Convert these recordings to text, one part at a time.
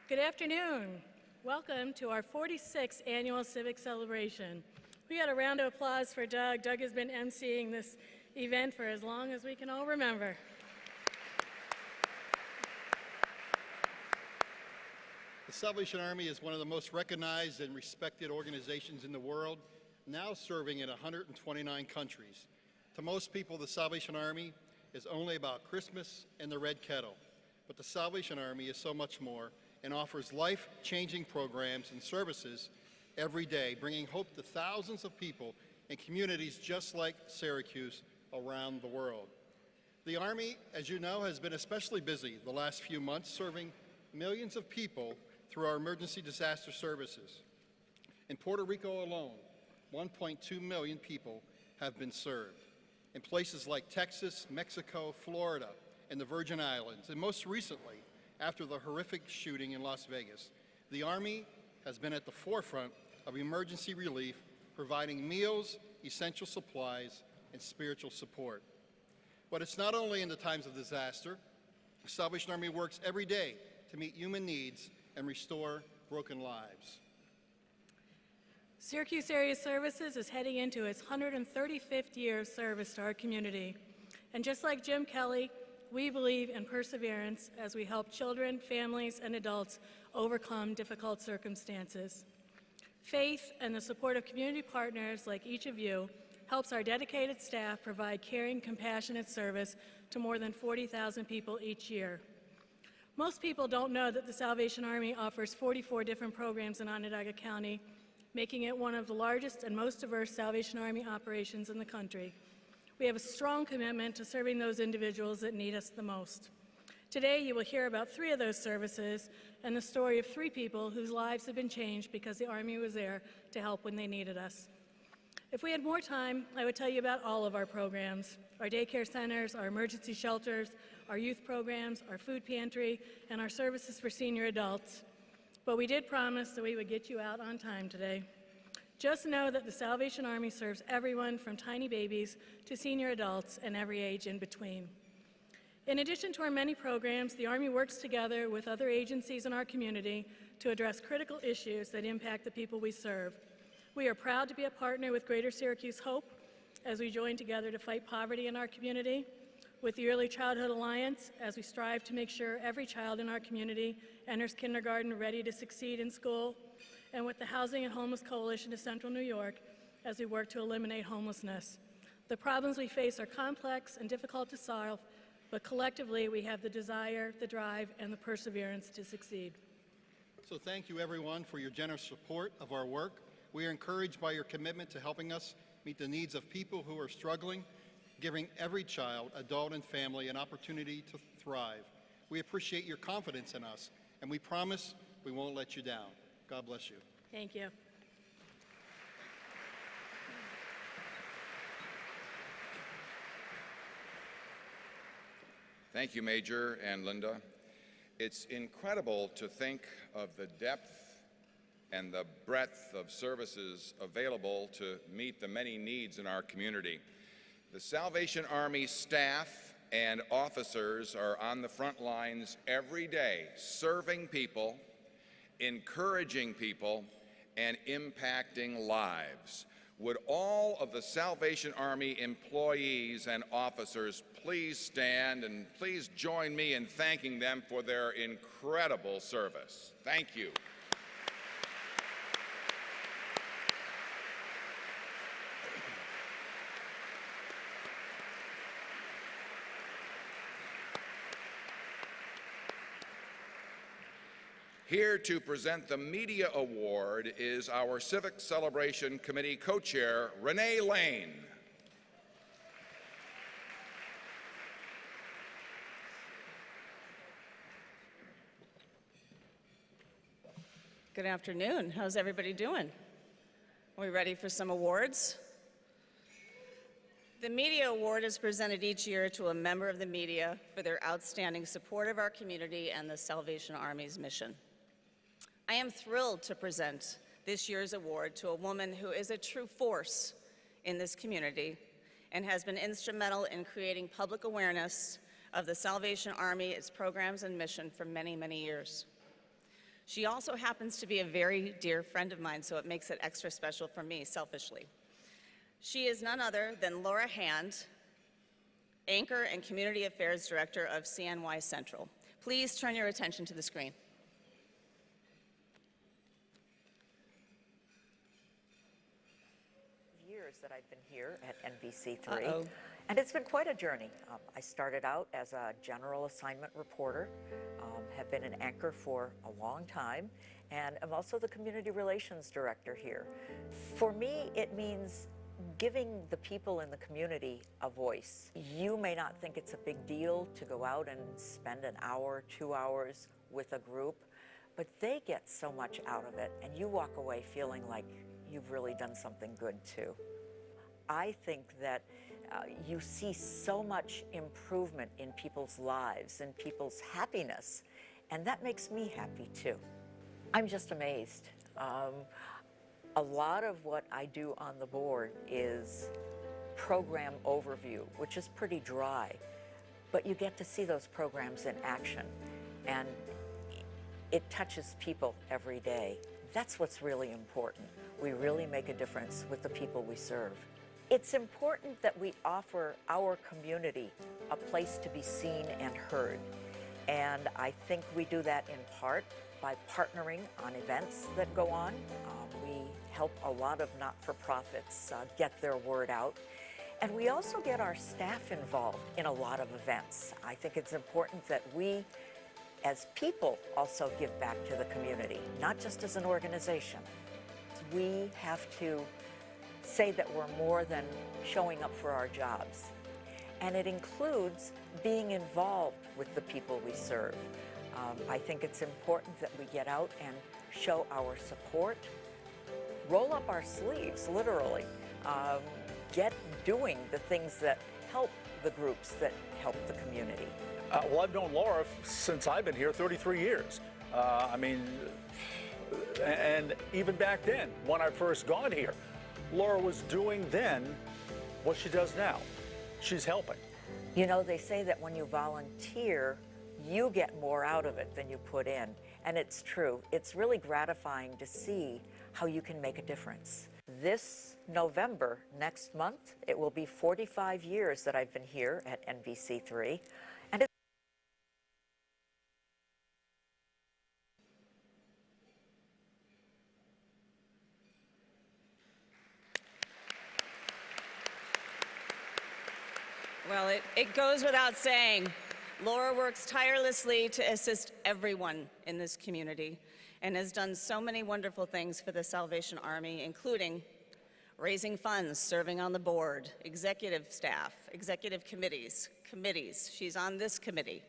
Good afternoon. Welcome to our 46th Annual Civic Celebration. We got a round of applause for Doug. Doug has been emceeing this event for as long as we can all remember. The Salvation Army is one of the most recognized and respected organizations in the world, now serving in 129 countries. To most people, the Salvation Army is only about Christmas and the red kettle. But the Salvation Army is so much more and offers life-changing programs and services every day, bringing hope to thousands of people in communities just like Syracuse around the world. The Army, as you know, has been especially busy the last few months, serving millions of people through our emergency disaster services. In Puerto Rico alone, 1.2 million people have been served. In places like Texas, Mexico, Florida, and the Virgin Islands, and most recently, after the horrific shooting in Las Vegas, the Army has been at the forefront of emergency relief, providing meals, essential supplies, and spiritual support. But it's not only in the times of disaster. The Salvation Army works every day to meet human needs and restore broken lives. Syracuse Area Services is heading into its 135th year of service to our community. And just like Jim Kelly, we believe in perseverance as we help children, families, and adults overcome difficult circumstances. Faith and the support of community partners like each of you helps our dedicated staff provide caring, compassionate service to more than 40,000 people each year. Most people don't know that the Salvation Army offers 44 different programs in Onondaga County, making it one of the largest and most diverse Salvation Army operations in the country. We have a strong commitment to serving those individuals that need us the most. Today, you will hear about 3 of those services and the story of 3 people whose lives have been changed because the Army was there to help when they needed us. If we had more time, I would tell you about all of our programs, our daycare centers, our emergency shelters, our youth programs, our food pantry, and our services for senior adults. But we did promise that we would get you out on time today. Just know that the Salvation Army serves everyone from tiny babies to senior adults and every age in between. In addition to our many programs, the Army works together with other agencies in our community to address critical issues that impact the people we serve. We are proud to be a partner with Greater Syracuse Hope as we join together to fight poverty in our community, with the Early Childhood Alliance as we strive to make sure every child in our community enters kindergarten ready to succeed in school, and with the Housing and Homeless Coalition of Central New York as we work to eliminate homelessness. The problems we face are complex and difficult to solve, but collectively we have the desire, the drive, and the perseverance to succeed. So thank you everyone for your generous support of our work. We are encouraged by your commitment to helping us meet the needs of people who are struggling, giving every child, adult, and family an opportunity to thrive. We appreciate your confidence in us, and we promise we won't let you down. God bless you. Thank you. Thank you, Major and Linda. It's incredible to think of the depth and the breadth of services available to meet the many needs in our community. The Salvation Army staff and officers are on the front lines every day, serving people, encouraging people, and impacting lives. Would all of the Salvation Army employees and officers please stand and please join me in thanking them for their incredible service. Thank you. Here to present the Media Award is our Civic Celebration Committee co-chair, Renee Lane. Good afternoon. How's everybody doing? Are we ready for some awards? The Media Award is presented each year to a member of the media for their outstanding support of our community and the Salvation Army's mission. I am thrilled to present this year's award to a woman who is a true force in this community and has been instrumental in creating public awareness of the Salvation Army, its programs and mission for many, many years. She also happens to be a very dear friend of mine, so it makes it extra special for me, selfishly. She is none other than Laura Hand, Anchor and Community Affairs Director of CNY Central. Please turn your attention to the screen. Years that I've been here at NBC3, and it's been quite a journey. I started out as a general assignment reporter, have been an anchor for a long time, and I'm also the community relations director here. For me, it means giving the people in the community a voice. You may not think it's a big deal to go out and spend an hour, 2 hours with a group, but they get so much out of it, and you walk away feeling like you've really done something good too. I think that you see so much improvement in people's lives and people's happiness, and that makes me happy too. I'm just amazed. A lot of what I do on the board is program overview, which is pretty dry, but you get to see those programs in action, and it touches people every day. That's what's really important. We really make a difference with the people we serve. It's important that we offer our community a place to be seen and heard. And I think we do that in part by partnering on events that go on. We help a lot of not-for-profits get their word out. And we also get our staff involved in a lot of events. I think it's important that we, as people, also give back to the community, not just as an organization. We have to say that we're more than showing up for our jobs. And it includes being involved with the people we serve. I think it's important that we get out and show our support, roll up our sleeves, literally, get doing the things that help the groups that help the community. Well, I've known Laura since I've been here 33 years. And even back then, when I first got here, Laura was doing then what she does now. She's helping. You know, they say that when you volunteer, you get more out of it than you put in. And it's true. It's really gratifying to see how you can make a difference. This November, next month, it will be 45 years that I've been here at NBC3. And Well, it goes without saying, Laura works tirelessly to assist everyone in this community and has done so many wonderful things for the Salvation Army, including raising funds, serving on the board, executive staff, executive committees. She's on this committee.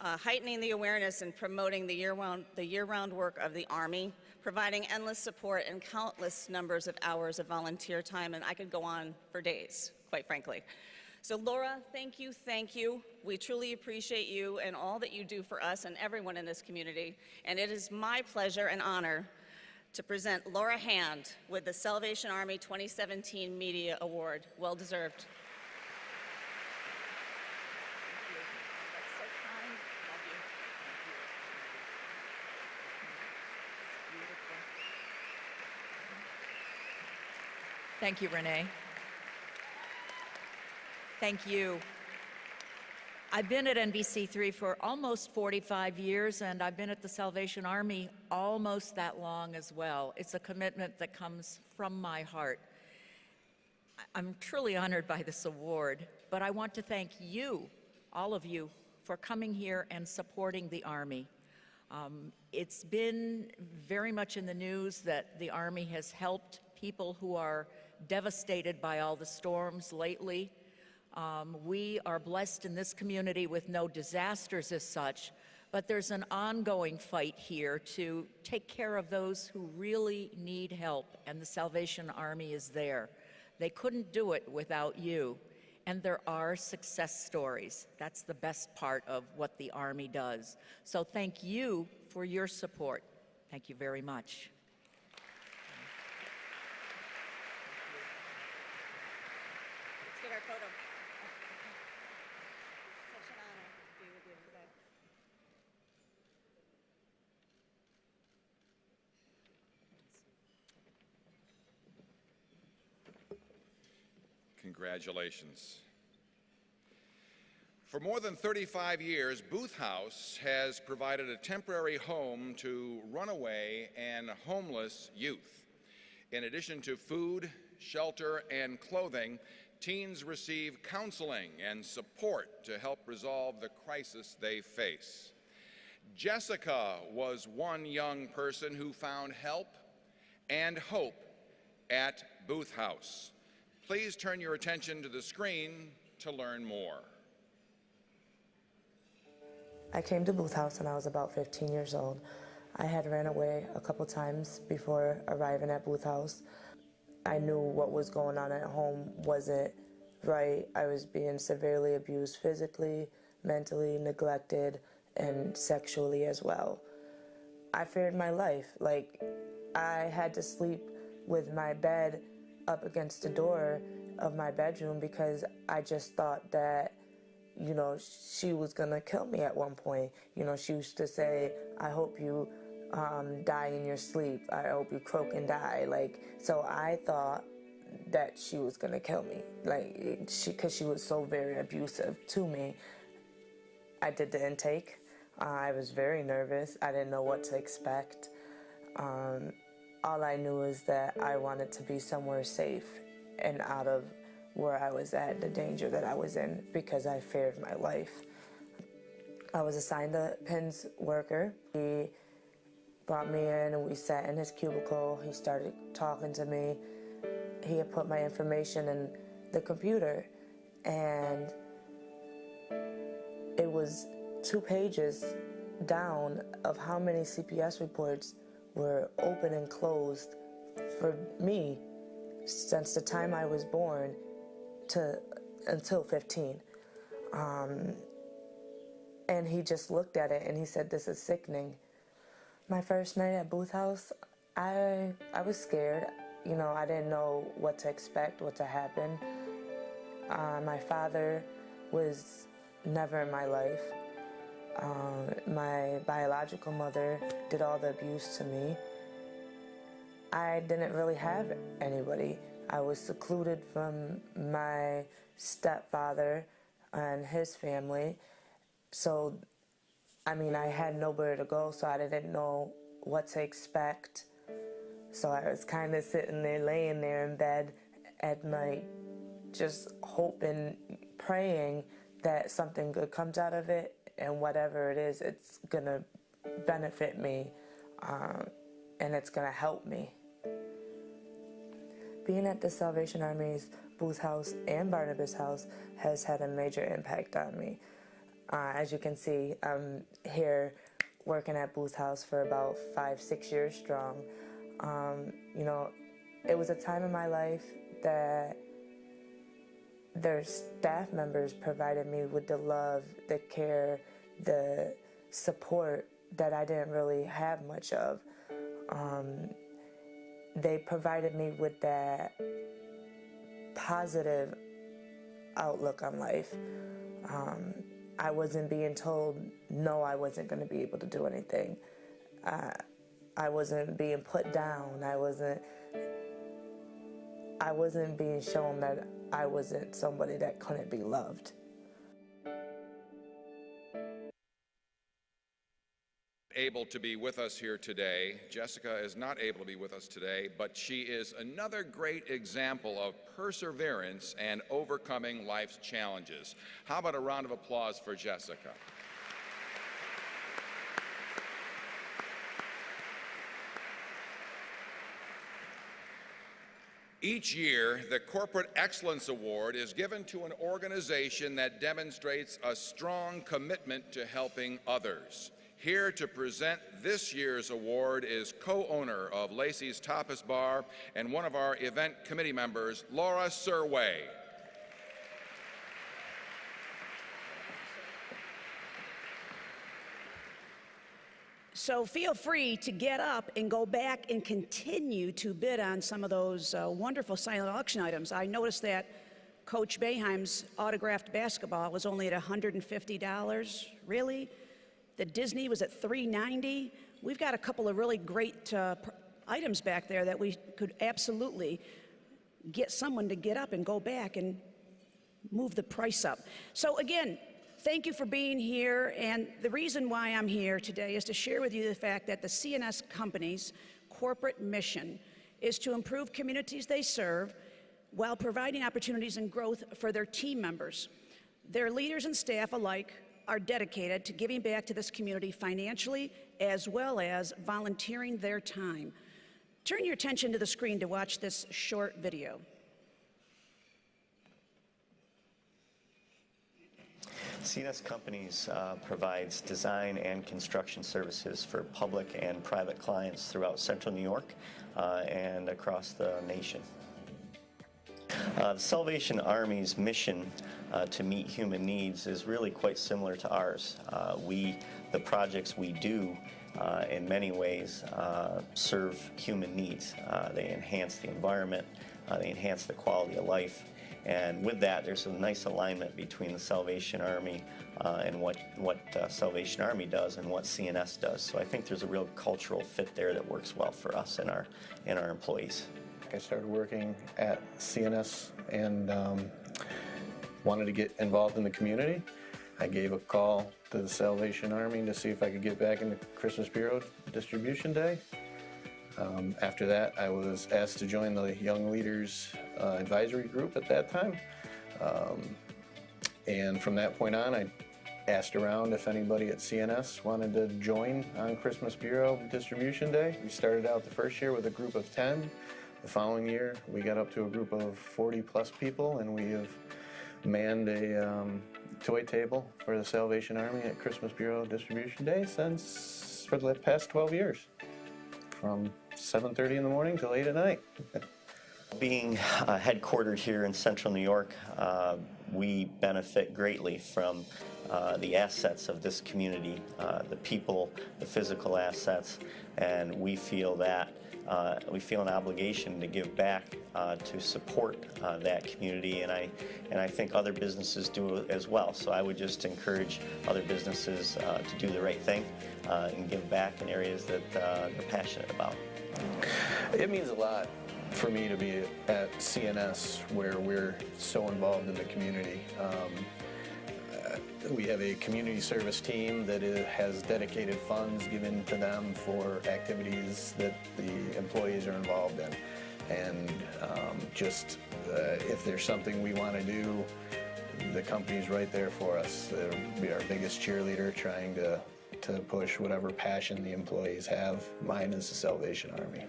Heightening the awareness and promoting the year-round work of the Army, providing endless support and countless numbers of hours of volunteer time, and I could go on for days, quite frankly. So Laura, thank you, thank you. We truly appreciate you and all that you do for us and everyone in this community. And it is my pleasure and honor to present Laura Hand with the Salvation Army 2017 Media Award. Well deserved. Thank you, Renee. Thank you. I've been at NBC3 for almost 45 years, and I've been at the Salvation Army almost that long as well. It's a commitment that comes from my heart. I'm truly honored by this award, but I want to thank you, all of you, for coming here and supporting the Army. It's been very much in the news that the Army has helped people who are devastated by all the storms lately. We are blessed in this community with no disasters as such, but there's an ongoing fight here to take care of those who really need help, and the Salvation Army is there. They couldn't do it without you, and there are success stories. That's the best part of what the Army does. So thank you for your support. Thank you very much. Let's get our photo. Such an honor to be with you today. Congratulations. For more than 35 years, Booth House has provided a temporary home to runaway and homeless youth. In addition to food, shelter, and clothing, teens receive counseling and support to help resolve the crisis they face. Jessica was one young person who found help and hope at Booth House. Please turn your attention to the screen to learn more. I came to Booth House when I was about 15 years old. I had ran away a couple times before arriving at Booth House. I knew what was going on at home wasn't right. I was being severely abused physically, mentally, neglected, and sexually as well. I feared my life. Like, I had to sleep with my bed up against the door of my bedroom because I just thought that, you know, she was gonna kill me at one point. You know, she used to say, I hope you die in your sleep. I hope you croak and die. Like, so I thought that she was gonna kill me. Like, because she was so very abusive to me. I did the intake. I was very nervous. I didn't know what to expect. All I knew is that I wanted to be somewhere safe and out of where I was at, the danger that I was in, because I feared my life. I was assigned a PINS worker. He brought me in and we sat in his cubicle. He started talking to me. He had put my information in the computer, and it was 2 pages down of how many CPS reports were open and closed for me since the time I was born until 15. And he just looked at it and he said, this is sickening. My first night at Booth House, I was scared. You know, I didn't know what to expect, what to happen. My father was never in my life. My biological mother did all the abuse to me. I didn't really have anybody. I was secluded from my stepfather and his family. So, I mean, I had nowhere to go, so I didn't know what to expect. So I was kind of sitting there, laying there in bed at night, just hoping, praying that something good comes out of it, and whatever it is, it's gonna benefit me, and it's gonna help me. Being at the Salvation Army's Booth House and Barnabas House has had a major impact on me. As you can see, I'm here working at Booth House for about 5-6 years strong. You know, it was a time in my life that their staff members provided me with the love, the care, the support that I didn't really have much of. They provided me with that positive outlook on life. I wasn't being told, no, I wasn't going to be able to do anything. I wasn't being put down. I wasn't being shown that I wasn't somebody that couldn't be loved. Able to be with us here today. Jessica is not able to be with us today, but she is another great example of perseverance and overcoming life's challenges. How about a round of applause for Jessica? Each year, the Corporate Excellence Award is given to an organization that demonstrates a strong commitment to helping others. Here to present this year's award is co-owner of Lacey's Tapas Bar and one of our event committee members, Laura Surway. So feel free to get up and go back and continue to bid on some of those wonderful silent auction items. I noticed that Coach Boeheim's autographed basketball was only at $150. Really? The Disney was at $390. We've got a couple of really great items back there that we could absolutely get someone to get up and go back and move the price up. So again, thank you for being here, and the reason why I'm here today is to share with you the fact that the CNS company's corporate mission is to improve communities they serve while providing opportunities and growth for their team members. Their leaders and staff alike are dedicated to giving back to this community financially as well as volunteering their time. Turn your attention to the screen to watch this short video. CNS Companies provides design and construction services for public and private clients throughout Central New York and across the nation. The Salvation Army's mission to meet human needs is really quite similar to ours. The projects we do in many ways serve human needs. They enhance the environment, they enhance the quality of life. And with that, there's a nice alignment between the Salvation Army and what Salvation Army does and what CNS does. So I think there's a real cultural fit there that works well for us and our employees. I started working at CNS and wanted to get involved in the community. I gave a call to the Salvation Army to see if I could get back into Christmas Bureau Distribution Day. After that, I was asked to join the Young Leaders Advisory Group at that time. And from that point on, I asked around if anybody at CNS wanted to join on Christmas Bureau Distribution Day. We started out the first year with a group of 10. The following year, we got up to a group of 40+ people, and we have manned a toy table for the Salvation Army at Christmas Bureau Distribution Day for the past 12 years. From 7:30 in the morning till 8 at night. Being headquartered here in Central New York, we benefit greatly from the assets of this community, the people, the physical assets, and we feel an obligation to give back to support that community, and I think other businesses do as well. So I would just encourage other businesses to do the right thing and give back in areas that they're passionate about. It means a lot for me to be at CNS, where we're so involved in the community. We have a community service team that has dedicated funds given to them for activities that the employees are involved in. And if there's something we want to do, the company's right there for us. They'll be our biggest cheerleader, trying to push whatever passion the employees have. Mine is the Salvation Army.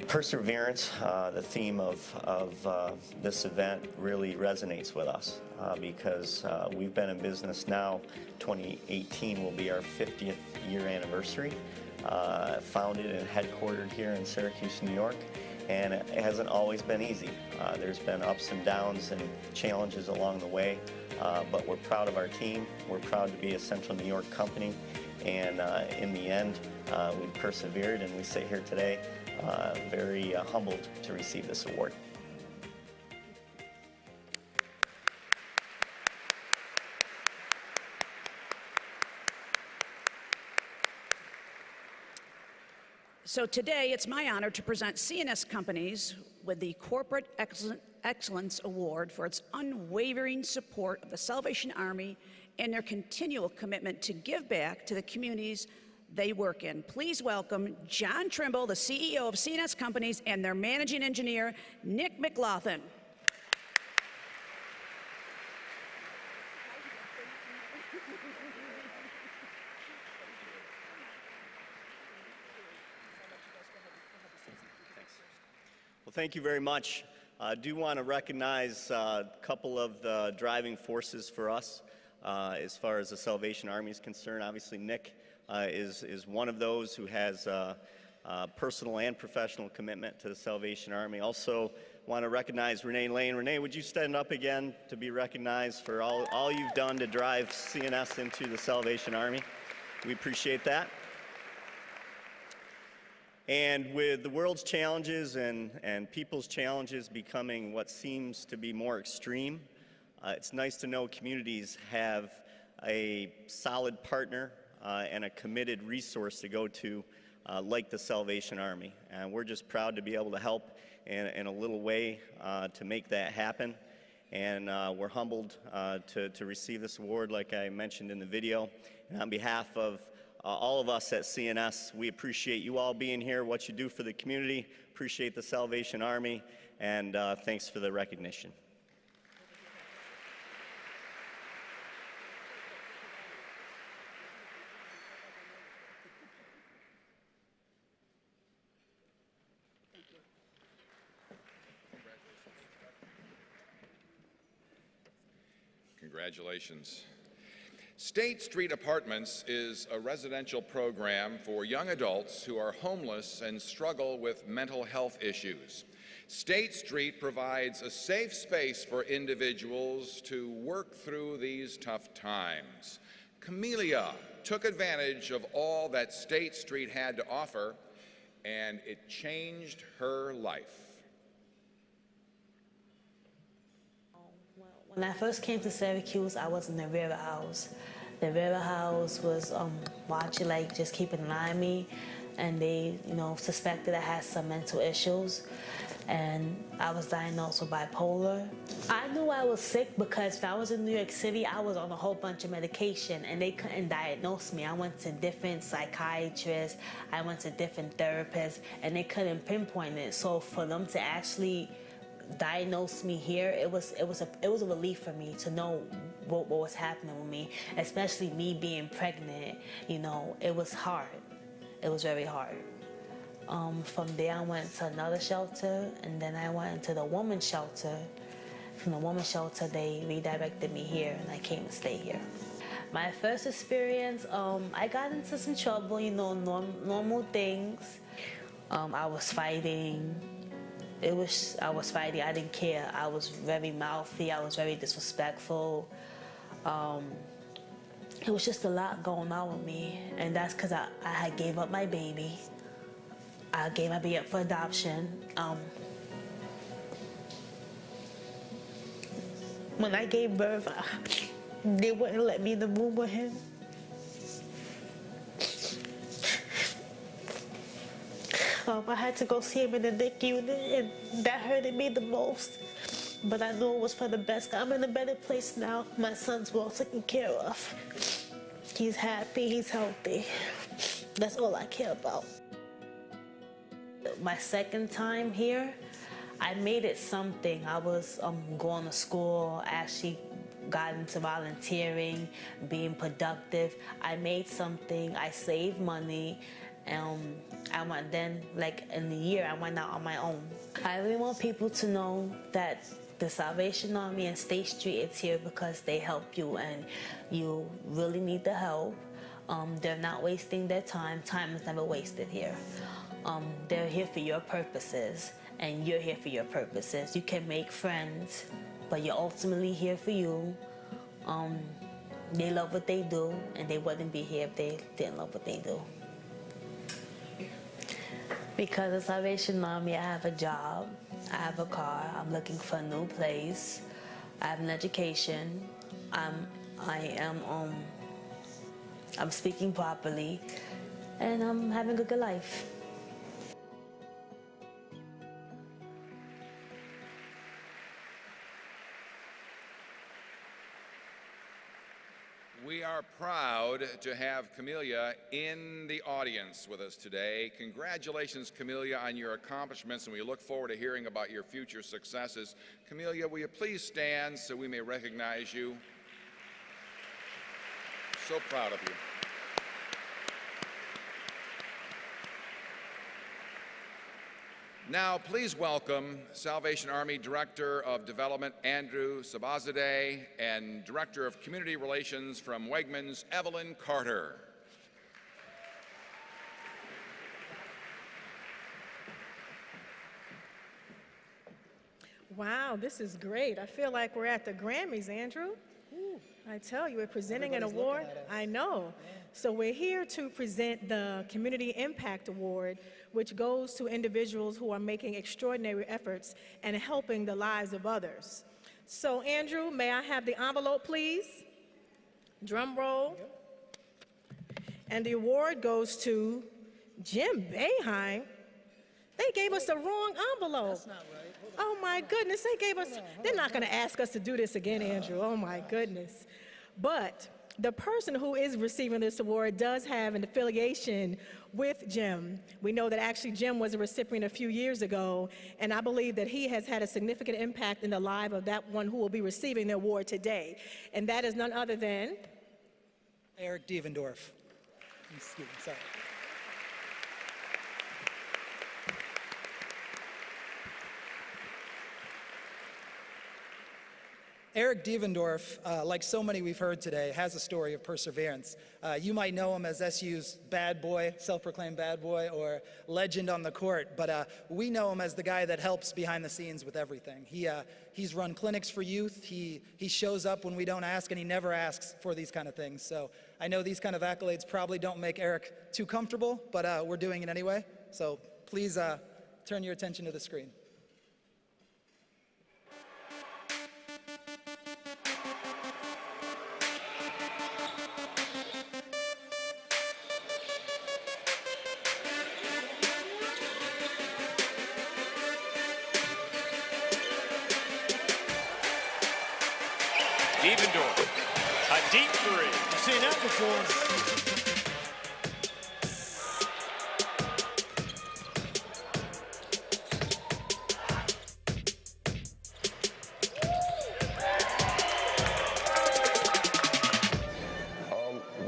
Perseverance, the theme of this event, really resonates with us because we've been in business now. 2018 will be our 50th year anniversary. Founded and headquartered here in Syracuse, New York, and it hasn't always been easy. There's been ups and downs and challenges along the way, but we're proud of our team. We're proud to be a Central New York company, and in the end, we persevered, and we sit here today very humbled to receive this award. So today, it's my honor to present CNS Companies with the Corporate Excellence Award for its unwavering support of the Salvation Army and their continual commitment to give back to the communities they work in. Please welcome John Trimble, the CEO of CNS Companies, and their managing engineer, Nick McLaughlin. Well, thank you very much. I do want to recognize a couple of the driving forces for us as far as the Salvation Army is concerned. Obviously, Nick is one of those who has personal and professional commitment to the Salvation Army. Also want to recognize Renee Lane. Renee, would you stand up again to be recognized for all you've done to drive CNS into the Salvation Army? We appreciate that. And with the world's challenges and people's challenges becoming what seems to be more extreme, it's nice to know communities have a solid partner and a committed resource to go to like the Salvation Army. And we're just proud to be able to help in a little way to make that happen. And we're humbled to receive this award, like I mentioned in the video. And on behalf of all of us at CNS, we appreciate you all being here, what you do for the community, appreciate the Salvation Army, and thanks for the recognition. Congratulations. State Street Apartments is a residential program for young adults who are homeless and struggle with mental health issues. State Street provides a safe space for individuals to work through these tough times. Camellia took advantage of all that State Street had to offer, and it changed her life. When I first came to Syracuse, I was in the River House. The River House was watching, like, just keeping an eye on me, and they, suspected I had some mental issues, and I was diagnosed with bipolar. I knew I was sick because if I was in New York City, I was on a whole bunch of medication, and they couldn't diagnose me. I went to different psychiatrists, I went to different therapists, and they couldn't pinpoint it. So for them to actually diagnosed me here, it was a relief for me to know what was happening with me, especially me being pregnant. It was hard. It was very hard. From there, I went to another shelter, and then I went into the women's shelter. From the women's shelter, they redirected me here, and I came to stay here. My first experience, I got into some trouble, normal things. I was fighting. I was fighting, I didn't care. I was very mouthy, I was very disrespectful. It was just a lot going on with me, and that's because I had gave up my baby. I gave my baby up for adoption. When I gave birth, they wouldn't let me in the room with him. I had to go see him in the NICU unit, and that hurted me the most. But I knew it was for the best. I'm in a better place now. My son's well taken care of. He's happy, he's healthy. That's all I care about. My second time here, I made it something. I was going to school, actually got into volunteering, being productive. I made something, I saved money. I went then, like in the year, I went out on my own. I really want people to know that the Salvation Army and State Street is here because they help you, and you really need the help. They're not wasting their time. Time is never wasted here. They're here for your purposes, and you're here for your purposes. You can make friends, but you're ultimately here for you. They love what they do, and they wouldn't be here if they didn't love what they do. Because of Salvation Army, I have a job, I have a car, I'm looking for a new place, I have an education, I'm speaking properly, and I'm having a good life. We are proud to have Camellia in the audience with us today. Congratulations, Camellia, on your accomplishments, and we look forward to hearing about your future successes. Camellia, will you please stand so we may recognize you? So proud of you. Now, please welcome Salvation Army Director of Development, Andrew Sabazadeh, and Director of Community Relations from Wegmans, Evelyn Carter. Wow, this is great. I feel like we're at the Grammys, Andrew. I tell you, we're presenting an award. I know. So we're here to present the Community Impact Award, which goes to individuals who are making extraordinary efforts and helping the lives of others. So Andrew, may I have the envelope, please? Drum roll. And the award goes to Jim Boeheim? They gave us the wrong envelope. That's not right. Oh my goodness, they gave us, they're not gonna ask us to do this again, Andrew. Oh my goodness. But the person who is receiving this award does have an affiliation with Jim. We know that actually Jim was a recipient a few years ago, and I believe that he has had a significant impact in the life of that one who will be receiving the award today. And that is none other than Eric Devendorf. Excuse me, sorry. Eric Devendorf, like so many we've heard today, has a story of perseverance. You might know him as SU's bad boy, self-proclaimed bad boy, or legend on the court, but we know him as the guy that helps behind the scenes with everything. He's run clinics for youth, he shows up when we don't ask, and he never asks for these kind of things. So I know these kind of accolades probably don't make Eric too comfortable, but we're doing it anyway. So please turn your attention to the screen. Devendorf, a deep three. You've seen that before.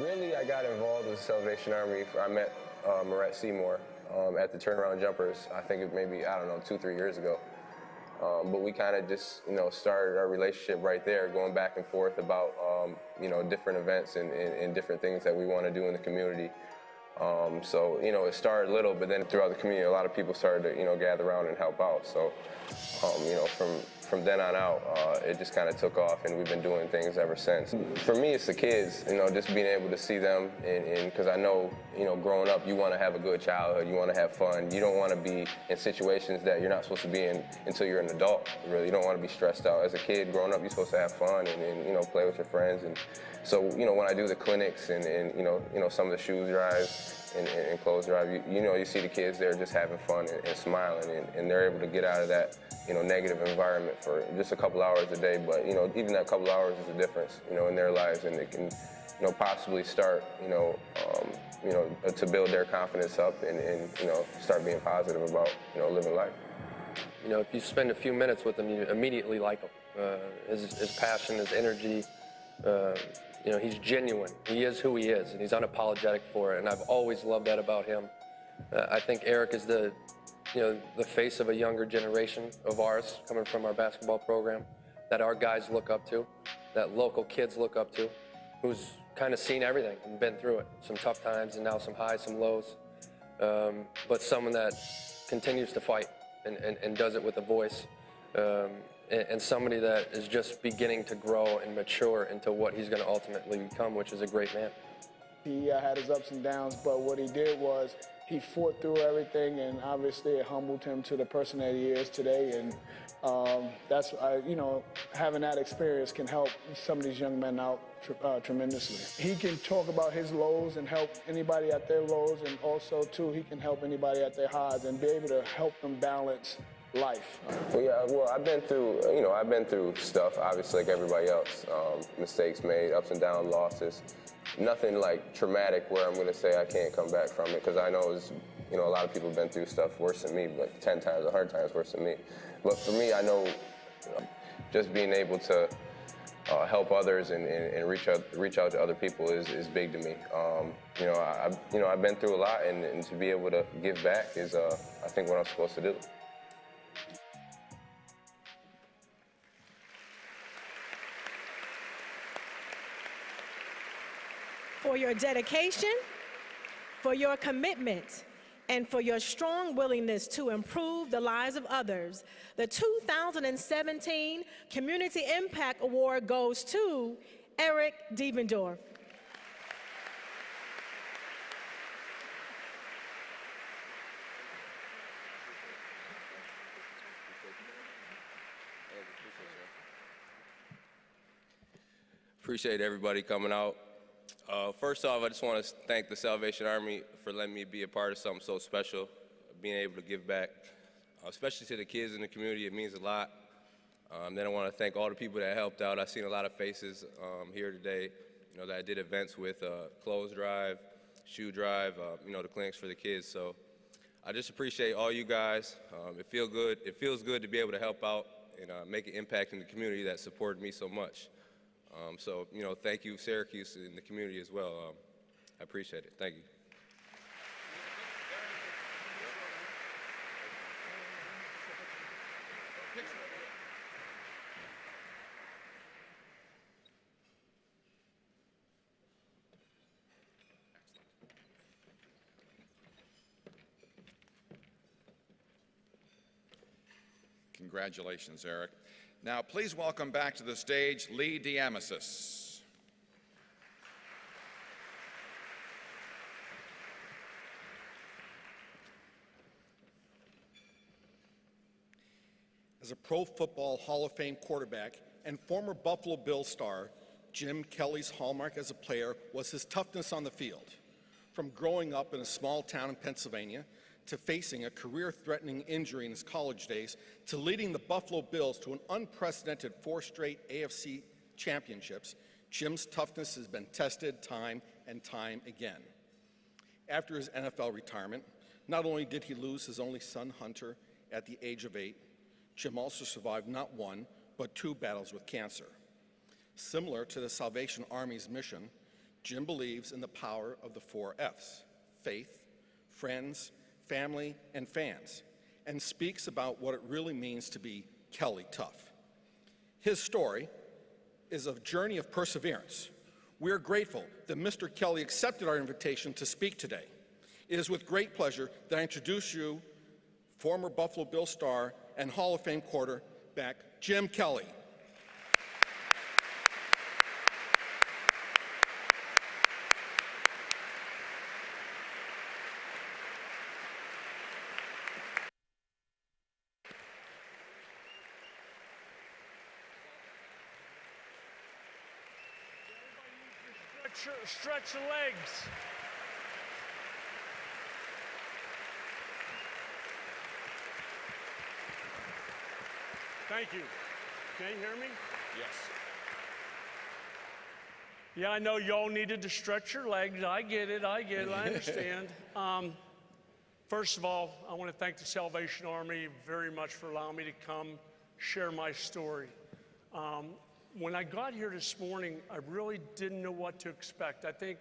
Really, I got involved with the Salvation Army. I met Marette Seymour at the Turnaround Jumpers, I think it maybe, I don't know, 2-3 years ago. But we kind of just, started our relationship right there, going back and forth about, different events and different things that we want to do in the community. So, it started little, but then throughout the community, a lot of people started to, gather around and help out. So, from then on out, it just kind of took off, and we've been doing things ever since. For me, it's the kids, just being able to see them, and because I know, growing up, you want to have a good childhood, you want to have fun, you don't want to be in situations that you're not supposed to be in until you're an adult. Really, you don't want to be stressed out. As a kid, growing up, you're supposed to have fun and play with your friends. And so, when I do the clinics and some of the shoe drives and clothes drive, you see the kids there just having fun and smiling, and they're able to get out of that negative environment for just a couple hours a day, but even that couple hours is a difference, in their lives, and it can, possibly start, to build their confidence up and start being positive about, living life. If you spend a few minutes with him, you immediately like him. His passion, his energy, he's genuine. He is who he is, and he's unapologetic for it, and I've always loved that about him. I think Eric is the face of a younger generation of ours coming from our basketball program that our guys look up to, that local kids look up to, who's kind of seen everything and been through it. Some tough times and now some highs, some lows. But someone that continues to fight and does it with a voice. And somebody that is just beginning to grow and mature into what he's going to ultimately become, which is a great man. He had his ups and downs, but what he did was he fought through everything, and obviously it humbled him to the person that he is today. And that's, having that experience can help some of these young men out tremendously. He can talk about his lows and help anybody at their lows, and also, too, he can help anybody at their highs and be able to help them balance life. Well, I've been through stuff, obviously, like everybody else. Mistakes made, ups and downs, losses. Nothing like traumatic where I'm going to say I can't come back from it, because I know a lot of people have been through stuff worse than me, but 10 times, 100 times worse than me. But for me, I know just being able to help others and reach out to other people is big to me. I've been through a lot, and to be able to give back is, I think, what I'm supposed to do. For your dedication, for your commitment, and for your strong willingness to improve the lives of others, the 2017 Community Impact Award goes to Eric Devendorf. Appreciate everybody coming out. First off, I just want to thank the Salvation Army for letting me be a part of something so special, being able to give back, especially to the kids in the community. It means a lot. Then I want to thank all the people that helped out. I've seen a lot of faces here today, that I did events with, clothes drive, shoe drive, the clinics for the kids. So I just appreciate all you guys. It feels good. It feels good to be able to help out and make an impact in the community that supported me so much. So, thank you, Syracuse, and the community as well. I appreciate it. Thank you. Congratulations, Eric. Now, please welcome back to the stage Lee Diamesis. As a Pro Football Hall of Fame quarterback and former Buffalo Bills star, Jim Kelly's hallmark as a player was his toughness on the field. From growing up in a small town in Pennsylvania, to facing a career-threatening injury in his college days, to leading the Buffalo Bills to an unprecedented 4 straight AFC championships, Jim's toughness has been tested time and time again. After his NFL retirement, not only did he lose his only son, Hunter, at the age of 8, Jim also survived not 1, but 2 battles with cancer. Similar to the Salvation Army's mission, Jim believes in the power of the 4 F's: faith, friends, family, and fans, and speaks about what it really means to be Kelly tough. His story is a journey of perseverance. We are grateful that Mr. Kelly accepted our invitation to speak today. It is with great pleasure that I introduce you former Buffalo Bills star and Hall of Fame quarterback, Jim Kelly. Stretch the legs. Thank you. Can you hear me? Yes. Yeah, I know y'all needed to stretch your legs. I get it, I understand. First of all, I want to thank the Salvation Army very much for allowing me to come share my story. When I got here this morning, I really didn't know what to expect. I think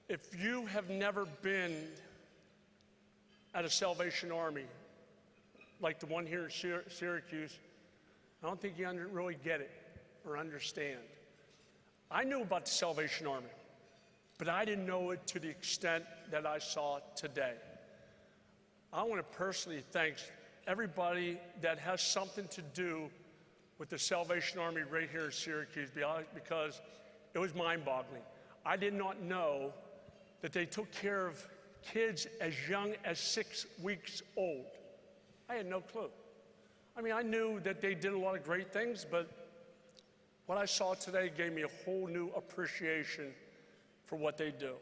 if you have never been at a Salvation Army, like the one here in Syracuse, I don't think you really get it or understand. I knew about the Salvation Army, but I didn't know it to the extent that I saw today. I want to personally thank everybody that has something to do with the Salvation Army right here in Syracuse, because it was mind-boggling. I did not know that they took care of kids as young as 6 weeks old. I had no clue. I mean, I knew that they did a lot of great things, but what I saw today gave me a whole new appreciation for what they do.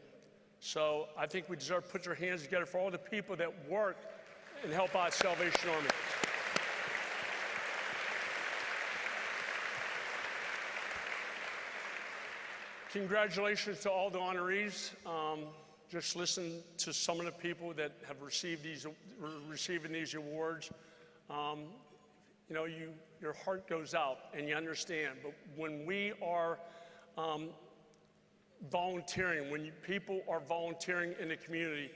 So I think we deserve to put our hands together for all the people that work and help out Salvation Army. Congratulations to all the honorees. Just listen to some of the people that have receiving these awards. Your heart goes out and you understand. But when we are volunteering, when people are volunteering in the community,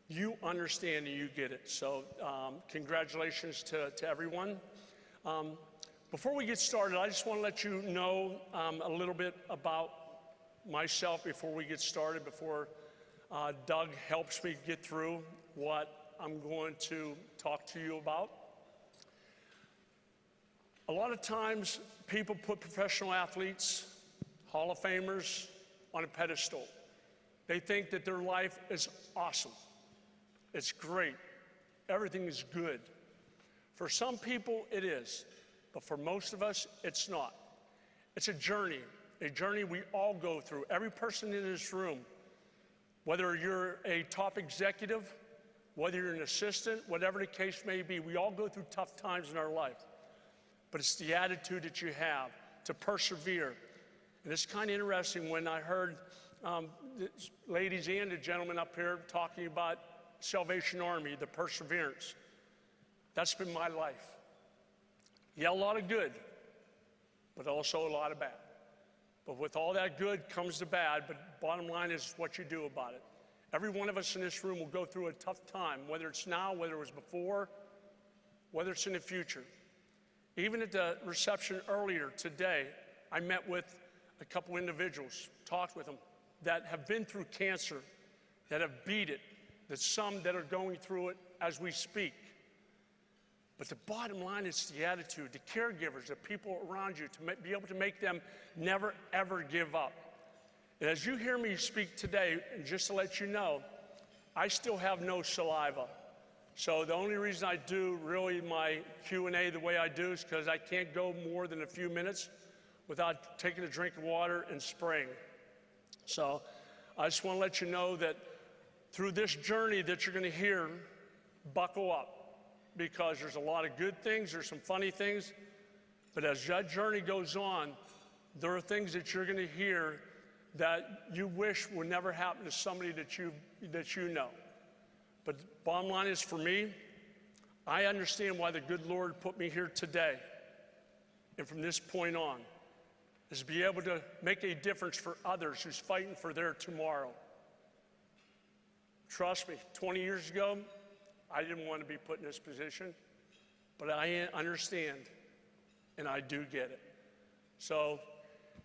you understand and you get it. So congratulations to everyone. Before we get started, I just want to let you know a little bit about myself before we get started, before Doug helps me get through what I'm going to talk to you about. A lot of times people put professional athletes, Hall of Famers, on a pedestal. They think that their life is awesome. It's great. Everything is good. For some people, it is. But for most of us, it's not. It's a journey. a journey we all go through. Every person in this room, whether you're a top executive, whether you're an assistant, whatever the case may be, we all go through tough times in our life. But it's the attitude that you have to persevere. And it's kind of interesting when I heard the ladies and the gentlemen up here talking about Salvation Army, the perseverance. That's been my life. Yeah, a lot of good, but also a lot of bad. But with all that good comes the bad, but bottom line is what you do about it. Every one of us in this room will go through a tough time, whether it's now, whether it was before, whether it's in the future. Even at the reception earlier today, I met with a couple individuals, talked with them, that have been through cancer, that have beat it, that some that are going through it as we speak. But the bottom line is the attitude, the caregivers, the people around you, to be able to make them never, ever give up. And as you hear me speak today, and just to let you know, I still have no saliva. So the only reason I do really my Q&A the way I do is because I can't go more than a few minutes without taking a drink of water and spraying. So I just want to let you know that through this journey that you're going to hear, buckle up. Because there's a lot of good things, there's some funny things, but as that journey goes on, there are things that you're going to hear that you wish would never happen to somebody that you know. But the bottom line is, for me, I understand why the good Lord put me here today, and from this point on, is to be able to make a difference for others who's fighting for their tomorrow. Trust me, 20 years ago, I didn't want to be put in this position, but I understand, and I do get it. So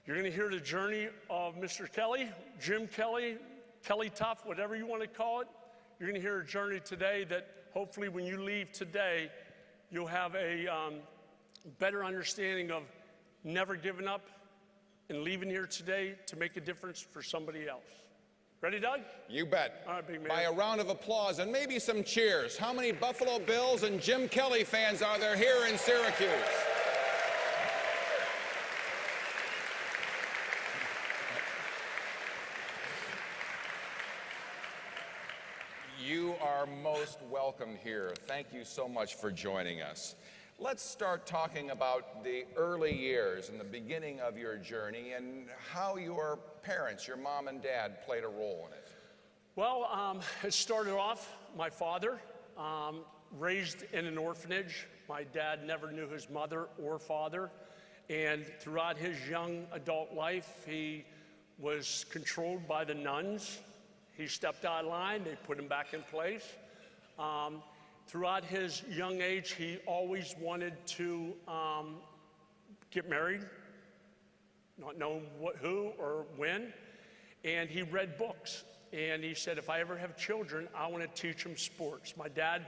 you're going to hear the journey of Mr. Kelly, Jim Kelly, Kelly Tough, whatever you want to call it. You're going to hear a journey today that hopefully when you leave today, you'll have a better understanding of never giving up and leaving here today to make a difference for somebody else. Ready, Doug? You bet. All right, big man. By a round of applause and maybe some cheers. How many Buffalo Bills and Jim Kelly fans are there here in Syracuse? You are most welcome here. Thank you so much for joining us. Let's start talking about the early years and the beginning of your journey and how your parents, your mom and dad, played a role in it. Well, it started off, my father, raised in an orphanage. My dad never knew his mother or father. And throughout his young adult life, he was controlled by the nuns. He stepped out of line, they put him back in place. Throughout his young age, he always wanted to get married, not knowing who or when, and he read books. And he said, if I ever have children, I want to teach them sports. My dad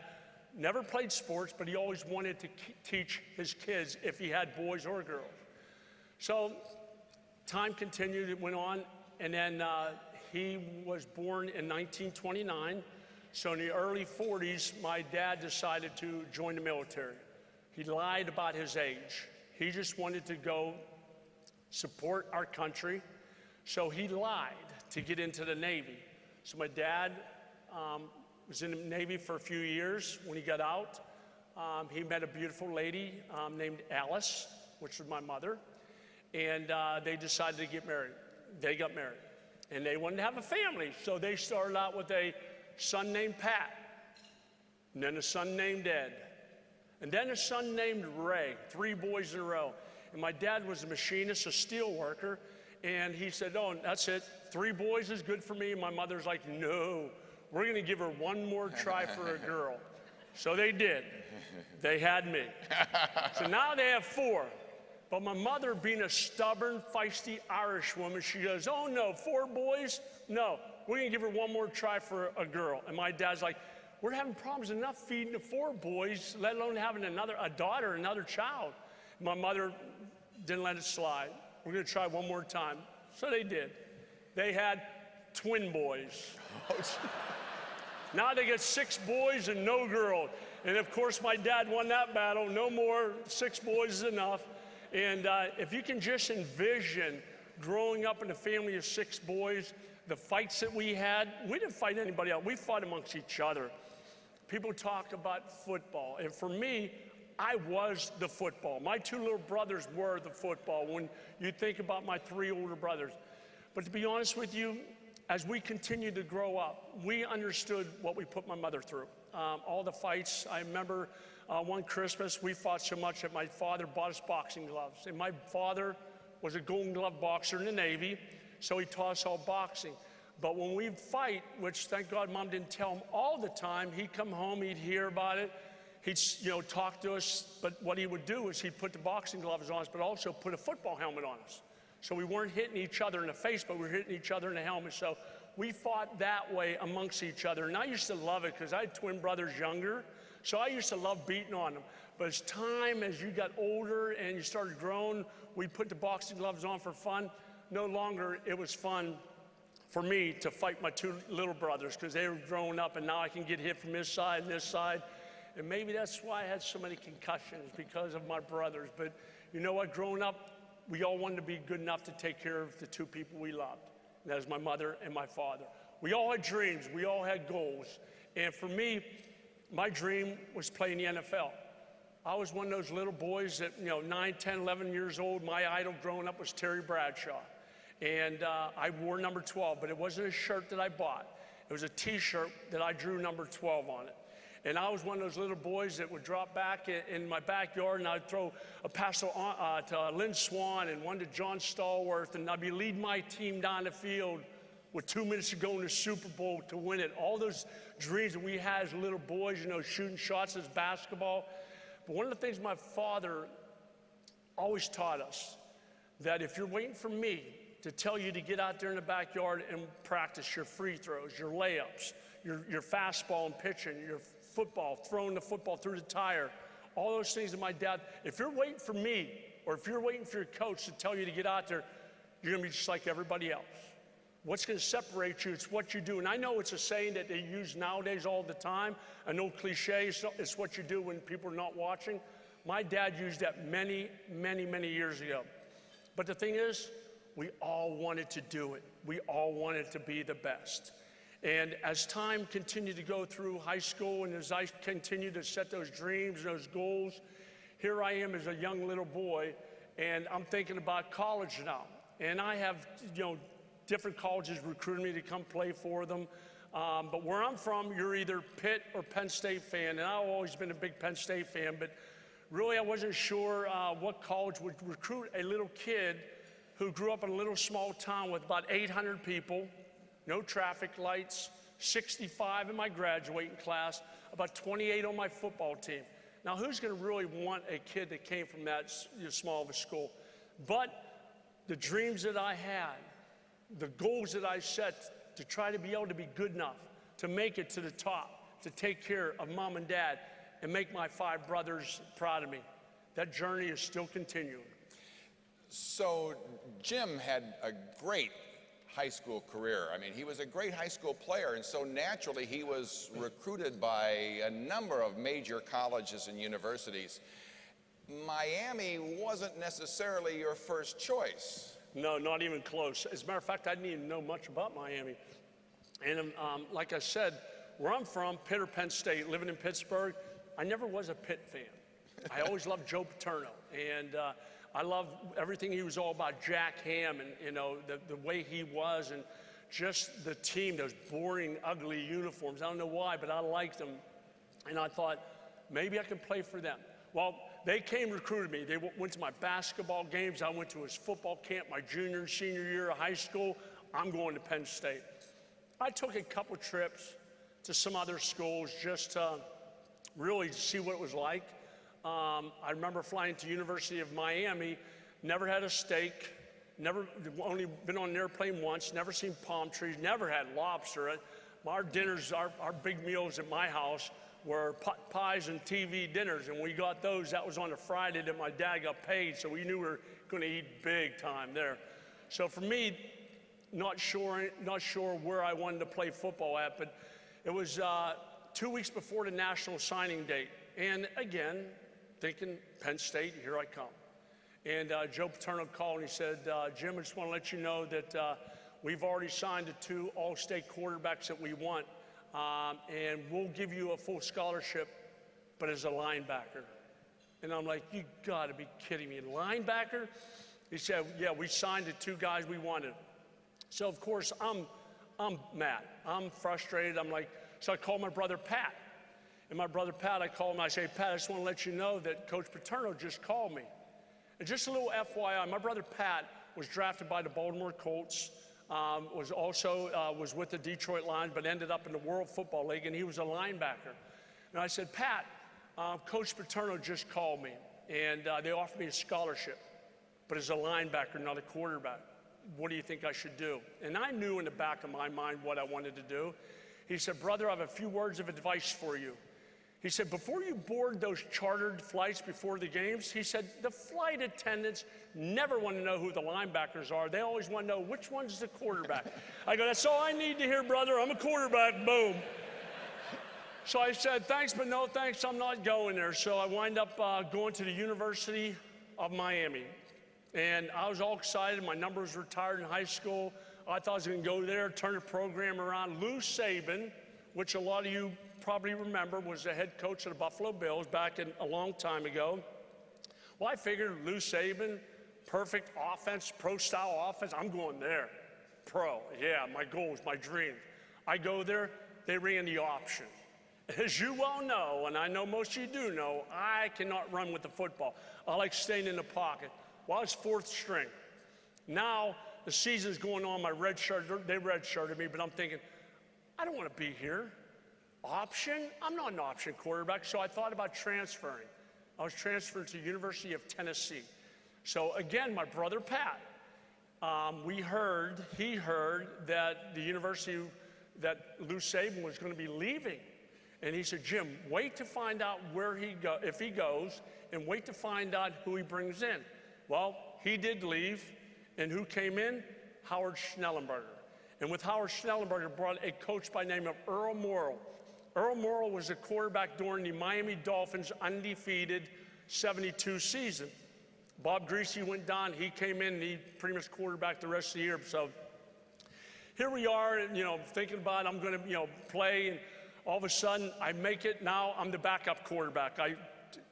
never played sports, but he always wanted to teach his kids if he had boys or girls. So time continued, it went on, and then he was born in 1929. So in the early 40s, my dad decided to join the military. He lied about his age. He just wanted to go support our country. So he lied to get into the Navy. So my dad was in the Navy for a few years. When he got out, he met a beautiful lady named Alice, which was my mother, and they decided to get married. They got married, and they wanted to have a family. So they started out with a son named Pat, and then a son named Ed, and then a son named Ray, 3 boys in a row. And my dad was a machinist, a steel worker, and he said, oh, that's it, 3 boys is good for me. And my mother's like, no, we're going to give her one more try for a girl. So they did. They had me. So now they have 4. But my mother, being a stubborn, feisty Irish woman, she goes, oh no, 4 boys? No, we're going to give her one more try for a girl. And my dad's like, we're having problems enough feeding the 4 boys, let alone having a daughter, another child. My mother didn't let it slide. We're going to try one more time. So they did. They had twin boys. Now they get 6 boys and no girl. And of course, my dad won that battle. No more, 6 boys is enough. And if you can just envision growing up in a family of 6 boys, the fights that we had, we didn't fight anybody else. We fought amongst each other. People talk about football, and for me, I was the football. My 2 little brothers were the football when you think about my 3 older brothers. But to be honest with you, as we continued to grow up, we understood what we put my mother through. All the fights. I remember one Christmas, we fought so much that my father bought us boxing gloves. And my father was a Golden Glove boxer in the Navy, so he taught us all boxing. But when we'd fight, which thank God Mom didn't tell him all the time, he'd come home, he'd hear about it, he'd talk to us, but what he would do is he'd put the boxing gloves on us, but also put a football helmet on us. So we weren't hitting each other in the face, but we were hitting each other in the helmet. So we fought that way amongst each other. And I used to love it because I had twin brothers younger, so I used to love beating on them. But as you got older and you started growing, we put the boxing gloves on for fun. No longer it was fun for me to fight my 2 little brothers because they were growing up, and now I can get hit from this side and this side. And maybe that's why I had so many concussions, because of my brothers. But you know what? Growing up, we all wanted to be good enough to take care of the 2 people we loved. And that was my mother and my father. We all had dreams. We all had goals. And for me, my dream was playing the NFL. I was one of those little boys that, 9, 10, 11 years old. My idol growing up was Terry Bradshaw. And I wore number 12, but it wasn't a shirt that I bought. It was a T-shirt that I drew number 12 on it. And I was one of those little boys that would drop back in my backyard, and I'd throw a pass to Lynn Swan and one to John Stallworth, and I'd be leading my team down the field with 2 minutes to go in the Super Bowl to win it. All those dreams that we had as little boys, shooting shots as basketball. But one of the things my father always taught us, that if you're waiting for me to tell you to get out there in the backyard and practice your free throws, your layups, your fastball and pitching, your football, throwing the football through the tire, all those things that my dad, if you're waiting for me, or if you're waiting for your coach to tell you to get out there, you're gonna be just like everybody else. What's gonna separate you, it's what you do. And I know it's a saying that they use nowadays all the time, an old cliche, it's what you do when people are not watching. My dad used that many, many, many years ago. But the thing is, we all wanted to do it. We all wanted to be the best. And as time continued to go through high school, and as I continued to set those dreams and those goals, here I am as a young little boy, and I'm thinking about college now. And I have, different colleges recruiting me to come play for them. But where I'm from, you're either Pitt or Penn State fan, and I've always been a big Penn State fan, but really I wasn't sure what college would recruit a little kid who grew up in a little small town with about 800 people, no traffic lights, 65 in my graduating class, about 28 on my football team. Now, who's going to really want a kid that came from that small of a school? But the dreams that I had, the goals that I set to try to be able to be good enough, to make it to the top, to take care of Mom and Dad, and make my 5 brothers proud of me. That journey is still continuing. So Jim had a great high school career. I mean, he was a great high school player, and so naturally he was recruited by a number of major colleges and universities. Miami wasn't necessarily your first choice. No, not even close. As a matter of fact, I didn't even know much about Miami. And like I said, where I'm from, Pitt or Penn State, living in Pittsburgh, I never was a Pitt fan. I always loved Joe Paterno, and I love everything he was all about, Jack Ham, and the way he was, and just the team, those boring, ugly uniforms. I don't know why, but I liked them. And I thought, maybe I can play for them. Well, they came recruited me. They went to my basketball games. I went to his football camp my junior and senior year of high school. I'm going to Penn State. I took a couple trips to some other schools just to really see what it was like. I remember flying to University of Miami, never had a steak, only been on an airplane once, never seen palm trees, never had lobster. Our dinners, our big meals at my house were pot pies and TV dinners, and we got those. That was on a Friday that my dad got paid, so we knew we were going to eat big time there. So for me, not sure where I wanted to play football at, but it was 2 weeks before the national signing date, and again, thinking Penn State, here I come. And Joe Paterno called and he said, Jim, I just want to let you know that we've already signed the 2 all-state quarterbacks that we want, and we'll give you a full scholarship, but as a linebacker. And I'm like, you got to be kidding me, linebacker? He said, yeah, we signed the 2 guys we wanted. So, of course, I'm mad. I'm frustrated. I'm like, so I called my brother Pat. And my brother Pat, I called him, I say, Pat, I just want to let you know that Coach Paterno just called me. And just a little FYI, my brother Pat was drafted by the Baltimore Colts, was with the Detroit Lions, but ended up in the World Football League, and he was a linebacker. And I said, Pat, Coach Paterno just called me, and they offered me a scholarship, but as a linebacker, not a quarterback. What do you think I should do? And I knew in the back of my mind what I wanted to do. He said, brother, I have a few words of advice for you. He said, before you board those chartered flights before the games, he said, the flight attendants never want to know who the linebackers are. They always want to know which one's the quarterback. I go, that's all I need to hear, brother. I'm a quarterback, boom. So I said, thanks, but no thanks, I'm not going there. So I wind up going to the University of Miami. And I was all excited. My number was retired in high school. I thought I was going to go there, turn the program around. Lou Saban, which a lot of you probably remember, was the head coach of the Buffalo Bills back a long time ago. Well, I figured Lou Saban, perfect offense, pro-style offense, I'm going there. Pro, yeah, my goals, my dreams. I go there, they ran the option. As you well know, and I know most of you do know, I cannot run with the football. I like staying in the pocket. Well, I was 4th string. Now, the season's going on, they redshirted me, but I'm thinking, I don't want to be here. Option? I'm not an option quarterback, so I thought about transferring. I was transferred to the University of Tennessee. So again, my brother Pat, he heard that the university, that Lou Saban was going to be leaving. And he said, Jim, wait to find out if he goes, and wait to find out who he brings in. Well, he did leave, and who came in? Howard Schnellenberger. And with Howard Schnellenberger brought a coach by the name of Earl Morrall. Earl Morrall was a quarterback during the Miami Dolphins' undefeated 72 season. Bob Greasy went down, he came in, and he pretty much quarterbacked the rest of the year. So here we are, thinking about I'm going to, play, and all of a sudden I make it. Now I'm the backup quarterback. I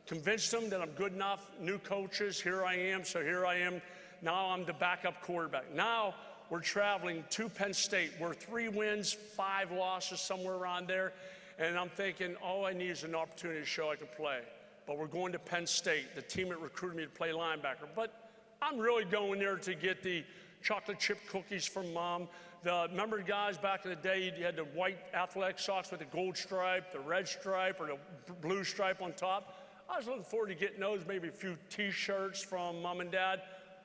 convinced them that I'm good enough, new coaches, here I am, so here I am. Now I'm the backup quarterback. Now we're traveling to Penn State. We're 3 wins, 5 losses, somewhere around there. And I'm thinking, all I need is an opportunity to show I can play. But we're going to Penn State, the team that recruited me to play linebacker. But I'm really going there to get the chocolate chip cookies from Mom. Remember, guys, back in the day, you had the white athletic socks with the gold stripe, the red stripe, or the blue stripe on top. I was looking forward to getting those, maybe a few T-shirts from Mom and Dad.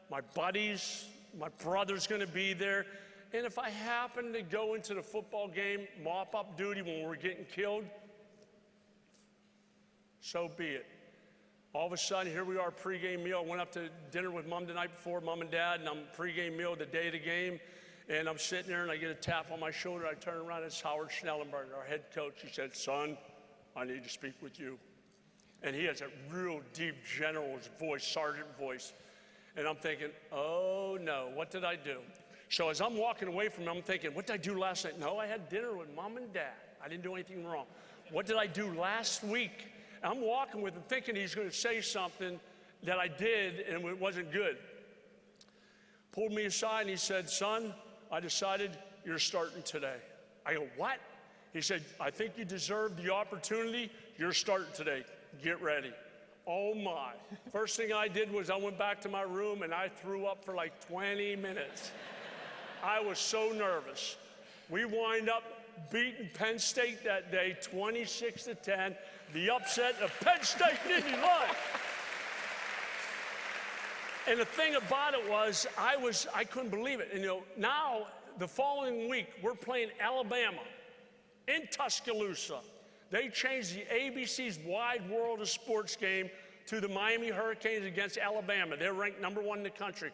My buddies, my brother's going to be there. And if I happen to go into the football game, mop-up duty when we're getting killed, so be it. All of a sudden, here we are, pregame meal. I went up to dinner with Mom the night before, Mom and Dad, and I'm pregame meal the day of the game. And I'm sitting there, and I get a tap on my shoulder. I turn around, it's Howard Schnellenberger, our head coach. He said, son, I need to speak with you. And he has a real deep general's voice, sergeant voice. And I'm thinking, oh, no, what did I do? So as I'm walking away from him, I'm thinking, what did I do last night? No, I had dinner with Mom and Dad. I didn't do anything wrong. What did I do last week? And I'm walking with him thinking he's going to say something that I did, and it wasn't good. Pulled me aside, and he said, son, I decided you're starting today. I go, what? He said, I think you deserve the opportunity. You're starting today. Get ready. Oh, my. First thing I did was I went back to my room, and I threw up for like 20 minutes. I was so nervous. We wind up beating Penn State that day, 26-10, the upset of Penn State Nittany Lions. And the thing about it was, I couldn't believe it. And now, the following week, we're playing Alabama in Tuscaloosa. They changed the ABC's Wide World of Sports game to the Miami Hurricanes against Alabama. They're ranked #1 in the country.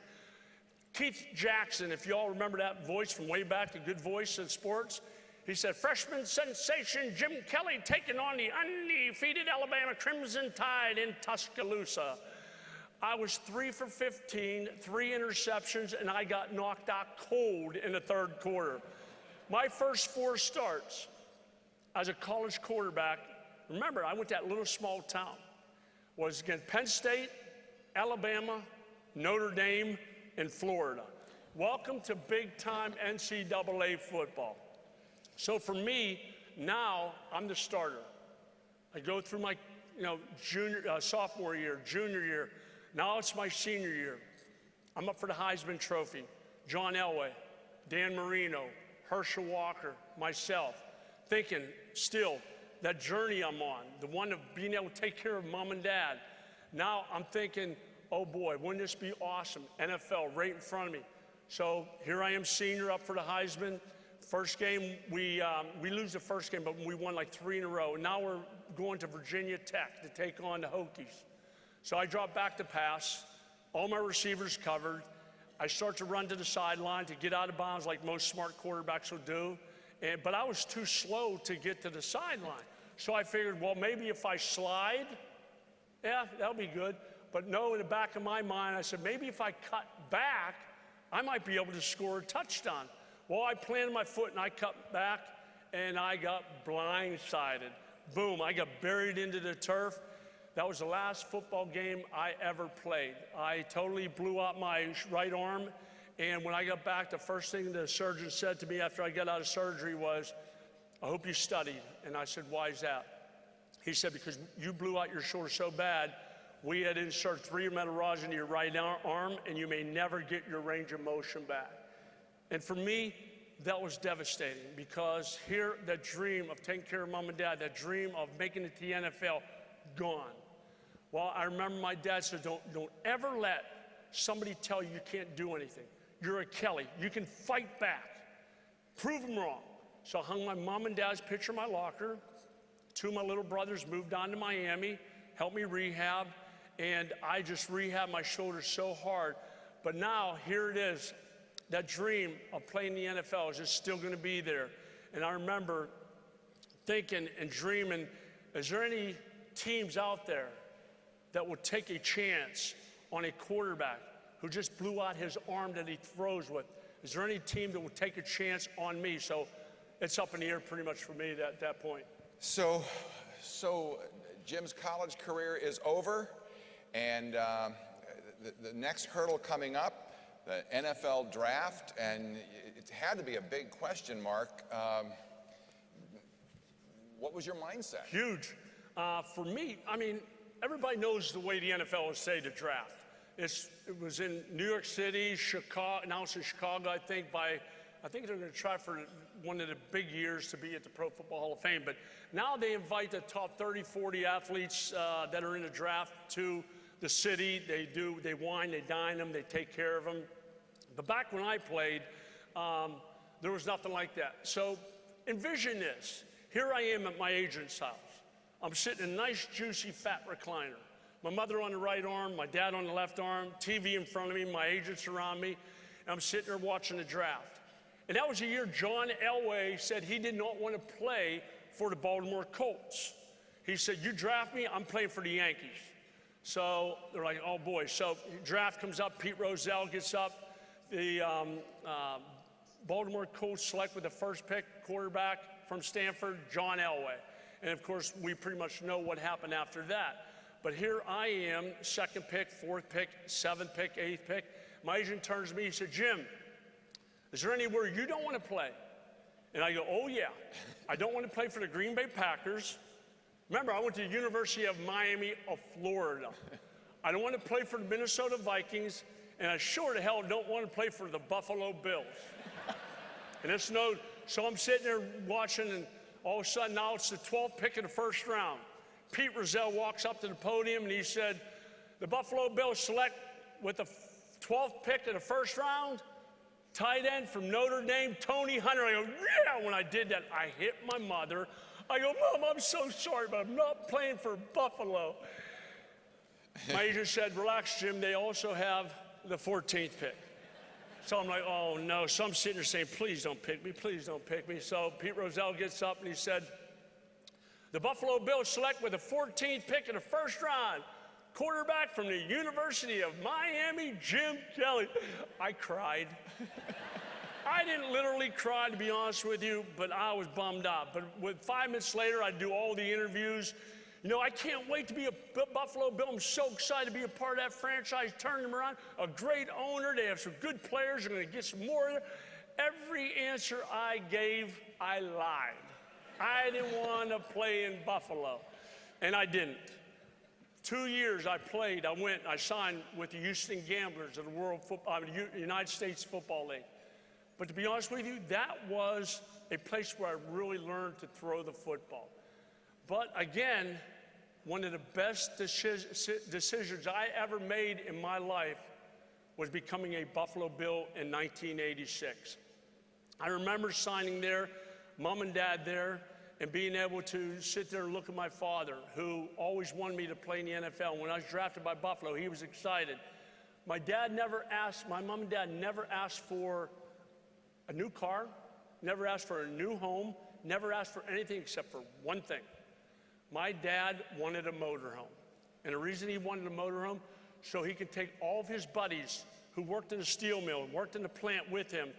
Keith Jackson, if you all remember that voice from way back, a good voice in sports, he said, freshman sensation Jim Kelly taking on the undefeated Alabama Crimson Tide in Tuscaloosa. I was 3 for 15, 3 interceptions, and I got knocked out cold in the third quarter. My first 4 starts as a college quarterback, remember, I went to that little small town, was against Penn State, Alabama, Notre Dame, and Florida. Welcome to big-time NCAA football. So for me, now I'm the starter. I go through my sophomore year, junior year. Now it's my senior year. I'm up for the Heisman Trophy. John Elway, Dan Marino, Herschel Walker, myself, thinking still that journey I'm on, the one of being able to take care of mom and dad. Now I'm thinking, oh boy, wouldn't this be awesome? NFL right in front of me. So here I am, senior, up for the Heisman. First game, we lose the first game, but we won like 3 in a row. And now we're going to Virginia Tech to take on the Hokies. So I drop back to pass, all my receivers covered. I start to run to the sideline to get out of bounds like most smart quarterbacks will do. But I was too slow to get to the sideline. So I figured, well, maybe if I slide, yeah, that'll be good. But no, in the back of my mind, I said, maybe if I cut back, I might be able to score a touchdown. Well, I planted my foot and I cut back and I got blindsided. Boom, I got buried into the turf. That was the last football game I ever played. I totally blew out my right arm. And when I got back, the first thing the surgeon said to me after I got out of surgery was, I hope you studied. And I said, why is that? He said, because you blew out your shoulder so bad, we had to insert 3 metal rods into your right arm, and you may never get your range of motion back. And for me, that was devastating because here, that dream of taking care of mom and dad, that dream of making it to the NFL, gone. Well, I remember my dad said, don't ever let somebody tell you you can't do anything. You're a Kelly. You can fight back. Prove them wrong. So I hung my mom and dad's picture in my locker. 2 of my little brothers moved on to Miami, helped me rehab, and I just rehabbed my shoulder so hard. But now, here it is. That dream of playing the NFL is just still going to be there. And I remember thinking and dreaming, is there any teams out there that would take a chance on a quarterback who just blew out his arm that he throws with? Is there any team that would take a chance on me? So it's up in the air pretty much for me at that point. So Jim's college career is over, and the next hurdle coming up, the NFL draft, and it had to be a big question mark. What was your mindset? Huge. For me, I mean, everybody knows the way the NFL is say to draft. It was in New York City, Chicago, now it's in Chicago, I think they're going to try for one of the big years to be at the Pro Football Hall of Fame. But now they invite the top 30, 40 athletes that are in the draft to the city. They wine, they dine them, they take care of them. But back when I played, there was nothing like that. So envision this. Here I am at my agent's house. I'm sitting in a nice, juicy, fat recliner. My mother on the right arm, my dad on the left arm, TV in front of me, my agents around me, and I'm sitting there watching the draft. And that was the year John Elway said he did not want to play for the Baltimore Colts. He said, you draft me, I'm playing for the Yankees. So they're like, oh boy. So draft comes up, Pete Rozelle gets up. The Baltimore Colts select with the first pick quarterback from Stanford, John Elway. And of course, we pretty much know what happened after that. But here I am, 2nd pick, 4th pick, 7th pick, 8th pick. My agent turns to me, he said, Jim, is there anywhere you don't want to play? And I go, oh yeah, I don't want to play for the Green Bay Packers. Remember, I went to the University of Miami of Florida. I don't want to play for the Minnesota Vikings, and I sure to hell don't want to play for the Buffalo Bills. And it's so I'm sitting there watching, and all of a sudden now it's the 12th pick of the first round. Pete Rozelle walks up to the podium and he said, the Buffalo Bills select with the 12th pick of the first round, tight end from Notre Dame, Tony Hunter. I go, yeah, when I did that, I hit my mother. I go, Mom, I'm so sorry, but I'm not playing for Buffalo. My agent said, relax, Jim, they also have the 14th pick. So I'm like, oh no. So I'm sitting there saying, please don't pick me, please don't pick me. So Pete Rozelle gets up and he said, the Buffalo Bills select with the 14th pick in the first round, quarterback from the University of Miami, Jim Kelly. I cried. I didn't literally cry, to be honest with you, but I was bummed out. But with 5 minutes later, I'd do all the interviews. You know, I can't wait to be a Buffalo Bill. I'm so excited to be a part of that franchise, turn them around. A great owner. They have some good players. They're going to get some more. Every answer I gave, I lied. I didn't want to play in Buffalo, and I didn't. 2 years I played. I signed with the Houston Gamblers of the United States Football League. But to be honest with you, that was a place where I really learned to throw the football. But again, one of the best decisions I ever made in my life was becoming a Buffalo Bill in 1986. I remember signing there, Mom and Dad there, and being able to sit there and look at my father, who always wanted me to play in the NFL. When I was drafted by Buffalo, he was excited. My mom and dad never asked for a new car, never asked for a new home, never asked for anything except for one thing. My dad wanted a motorhome. And the reason he wanted a motorhome, so he could take all of his buddies who worked in the steel mill, worked in the plant with him,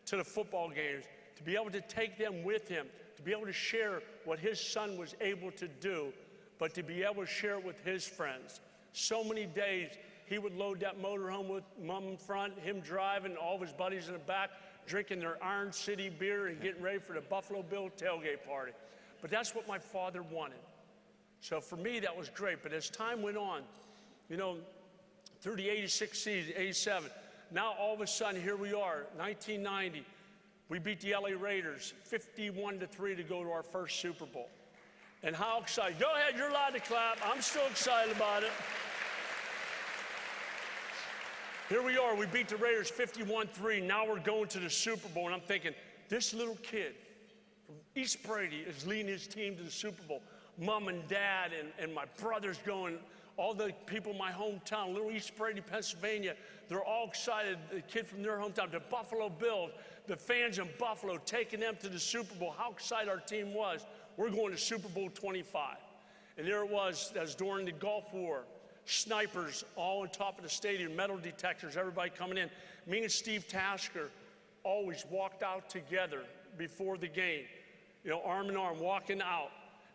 to the football games, to be able to take them with him, to be able to share what his son was able to do, but to be able to share it with his friends. So many days, he would load that motorhome with Mom in front, him driving, all of his buddies in the back, drinking their Iron City beer and getting ready for the Buffalo Bill tailgate party. But that's what my father wanted. So for me, that was great. But as time went on, you know, through the 86 season, 87, now all of a sudden, here we are, 1990. We beat the LA Raiders 51-3 to go to our first Super Bowl. And how excited. Go ahead, you're allowed to clap. I'm still excited about it. Here we are, we beat the Raiders 51-3. Now we're going to the Super Bowl, and I'm thinking, this little kid from East Brady is leading his team to the Super Bowl. Mom and Dad and my brother's going, all the people in my hometown, little East Brady, Pennsylvania, they're all excited, the kid from their hometown, the Buffalo Bills, the fans in Buffalo, taking them to the Super Bowl, how excited our team was. We're going to Super Bowl 25. And there it was, that was during the Gulf War. Snipers all on top of the stadium, metal detectors, everybody coming in. Me and Steve Tasker always walked out together before the game, you know, arm in arm, walking out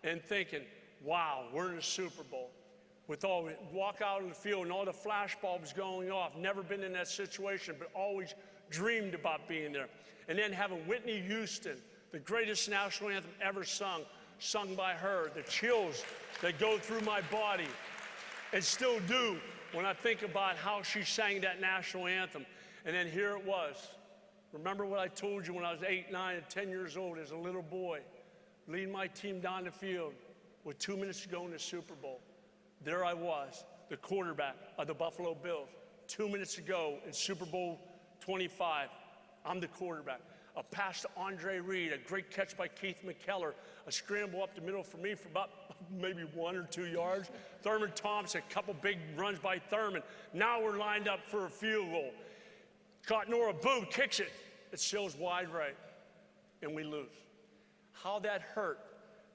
and thinking, wow, we're in the Super Bowl. Walk out in the field and all the flash bulbs going off. Never been in that situation, but always dreamed about being there. And then having Whitney Houston, the greatest national anthem ever sung by her, the chills that go through my body and still do when I think about how she sang that national anthem. And then here it was. Remember what I told you when I was 8, 9, and 10 years old as a little boy, leading my team down the field with 2 minutes to go in the Super Bowl. There I was, the quarterback of the Buffalo Bills. 2 minutes to go in Super Bowl 25. I'm the quarterback. A pass to Andre Reed, a great catch by Keith McKellar, a scramble up the middle for me for about maybe 1 or 2 yards. Thurman Thompson, a couple big runs by Thurman. Now we're lined up for a field goal. Caught Nora, boom, kicks it. It sails wide right, and we lose. How that hurt,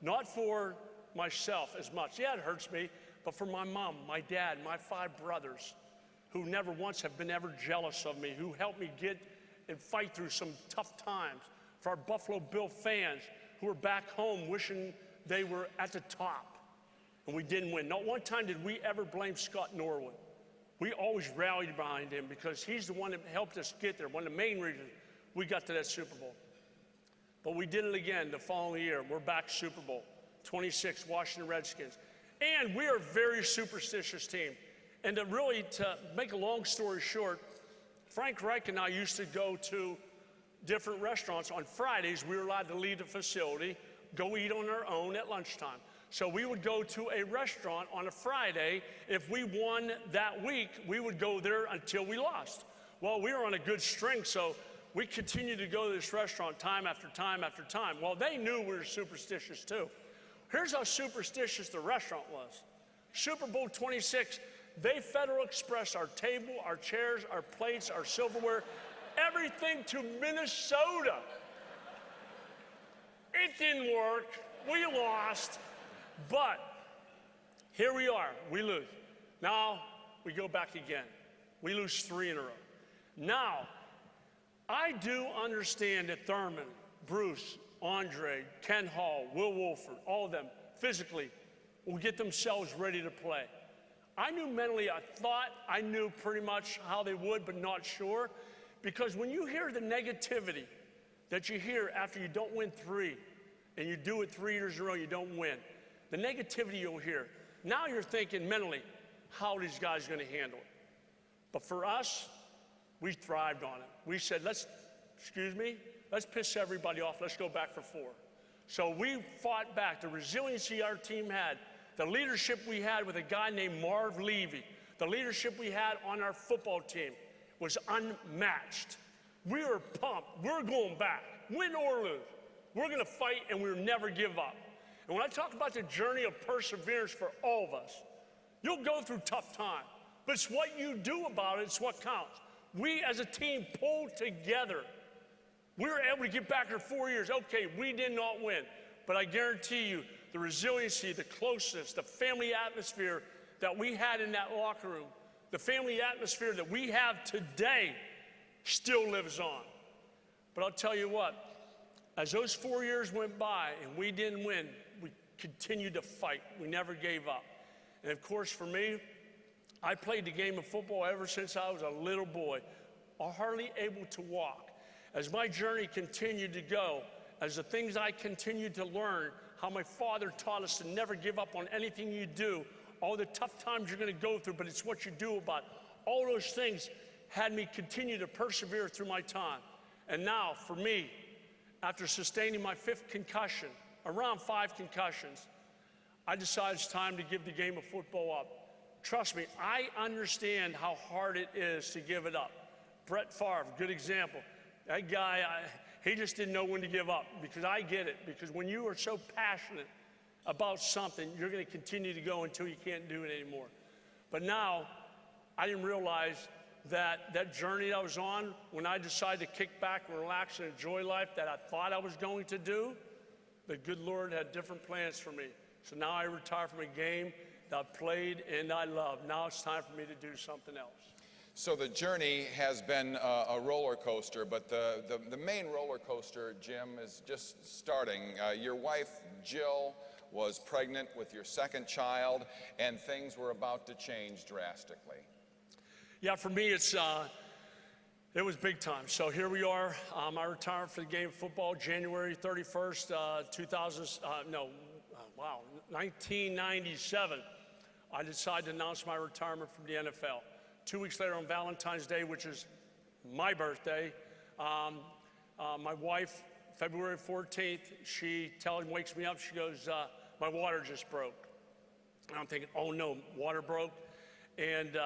not for myself as much. Yeah, it hurts me, but for my mom, my dad, my 5 brothers, who never once have been ever jealous of me, who helped me get and fight through some tough times. For our Buffalo Bill fans who are back home wishing they were at the top and we didn't win. Not one time did we ever blame Scott Norwood. We always rallied behind him because he's the one that helped us get there, one of the main reasons we got to that Super Bowl. But we did it again the following year. We're back Super Bowl 26, Washington Redskins. And we are a very superstitious team. And to make a long story short, Frank Reich and I used to go to different restaurants. On Fridays, we were allowed to leave the facility, go eat on our own at lunchtime. So we would go to a restaurant on a Friday. If we won that week, we would go there until we lost. Well, we were on a good string, so we continued to go to this restaurant time after time after time. Well, they knew we were superstitious too. Here's how superstitious the restaurant was. Super Bowl 26, they Federal Express our table, our chairs, our plates, our silverware, everything to Minnesota. It didn't work. We lost. But here we are. We lose. Now we go back again. We lose 3 in a row. Now, I do understand that Thurman, Bruce, Andre, Ken Hall, Will Wolford, all of them physically will get themselves ready to play. I knew mentally, I thought I knew pretty much how they would, but not sure. Because when you hear the negativity that you hear after you don't win 3, and you do it 3 years in a row, you don't win, the negativity you'll hear, now you're thinking mentally, how are these guys going to handle it? But for us, we thrived on it. We said, let's piss everybody off. Let's go back for 4. So we fought back. The resiliency our team had, the leadership we had with a guy named Marv Levy, the leadership we had on our football team was unmatched. We were pumped. We're going back, win or lose. We're going to fight, and we'll never give up. And when I talk about the journey of perseverance for all of us, you'll go through tough times, but it's what you do about it, it's what counts. We as a team pulled together. We were able to get back for 4 years. Okay, we did not win, but I guarantee you the resiliency, the closeness, the family atmosphere that we had in that locker room, the family atmosphere that we have today still lives on. But I'll tell you what, as those 4 years went by and we didn't win, we continued to fight. We never gave up. And of course, for me, I played the game of football ever since I was a little boy, hardly able to walk. As my journey continued to go, as the things I continued to learn, how my father taught us to never give up on anything you do, all the tough times you're going to go through, but it's what you do about it. All those things had me continue to persevere through my time. And now, for me, after sustaining my 5th concussion, around 5 concussions, I decided it's time to give the game of football up. Trust me, I understand how hard it is to give it up. Brett Favre, good example. That guy, he just didn't know when to give up, because I get it. Because when you are so passionate about something, you're going to continue to go until you can't do it anymore. But now, I didn't realize that that journey I was on, when I decided to kick back and relax and enjoy life that I thought I was going to do, the good Lord had different plans for me. So now I retire from a game that I've played and I love. Now it's time for me to do something else. So the journey has been a roller coaster, but the main roller coaster, Jim, is just starting. Your wife, Jill, was pregnant with your 2nd child, and things were about to change drastically. Yeah, for me, it was big time. So here we are. I retired for the game of football January 31st, 1997. I decided to announce my retirement from the NFL. 2 weeks later on Valentine's Day, which is my birthday, my wife, February 14th, she wakes me up, she goes, my water just broke. And I'm thinking, oh no, water broke. And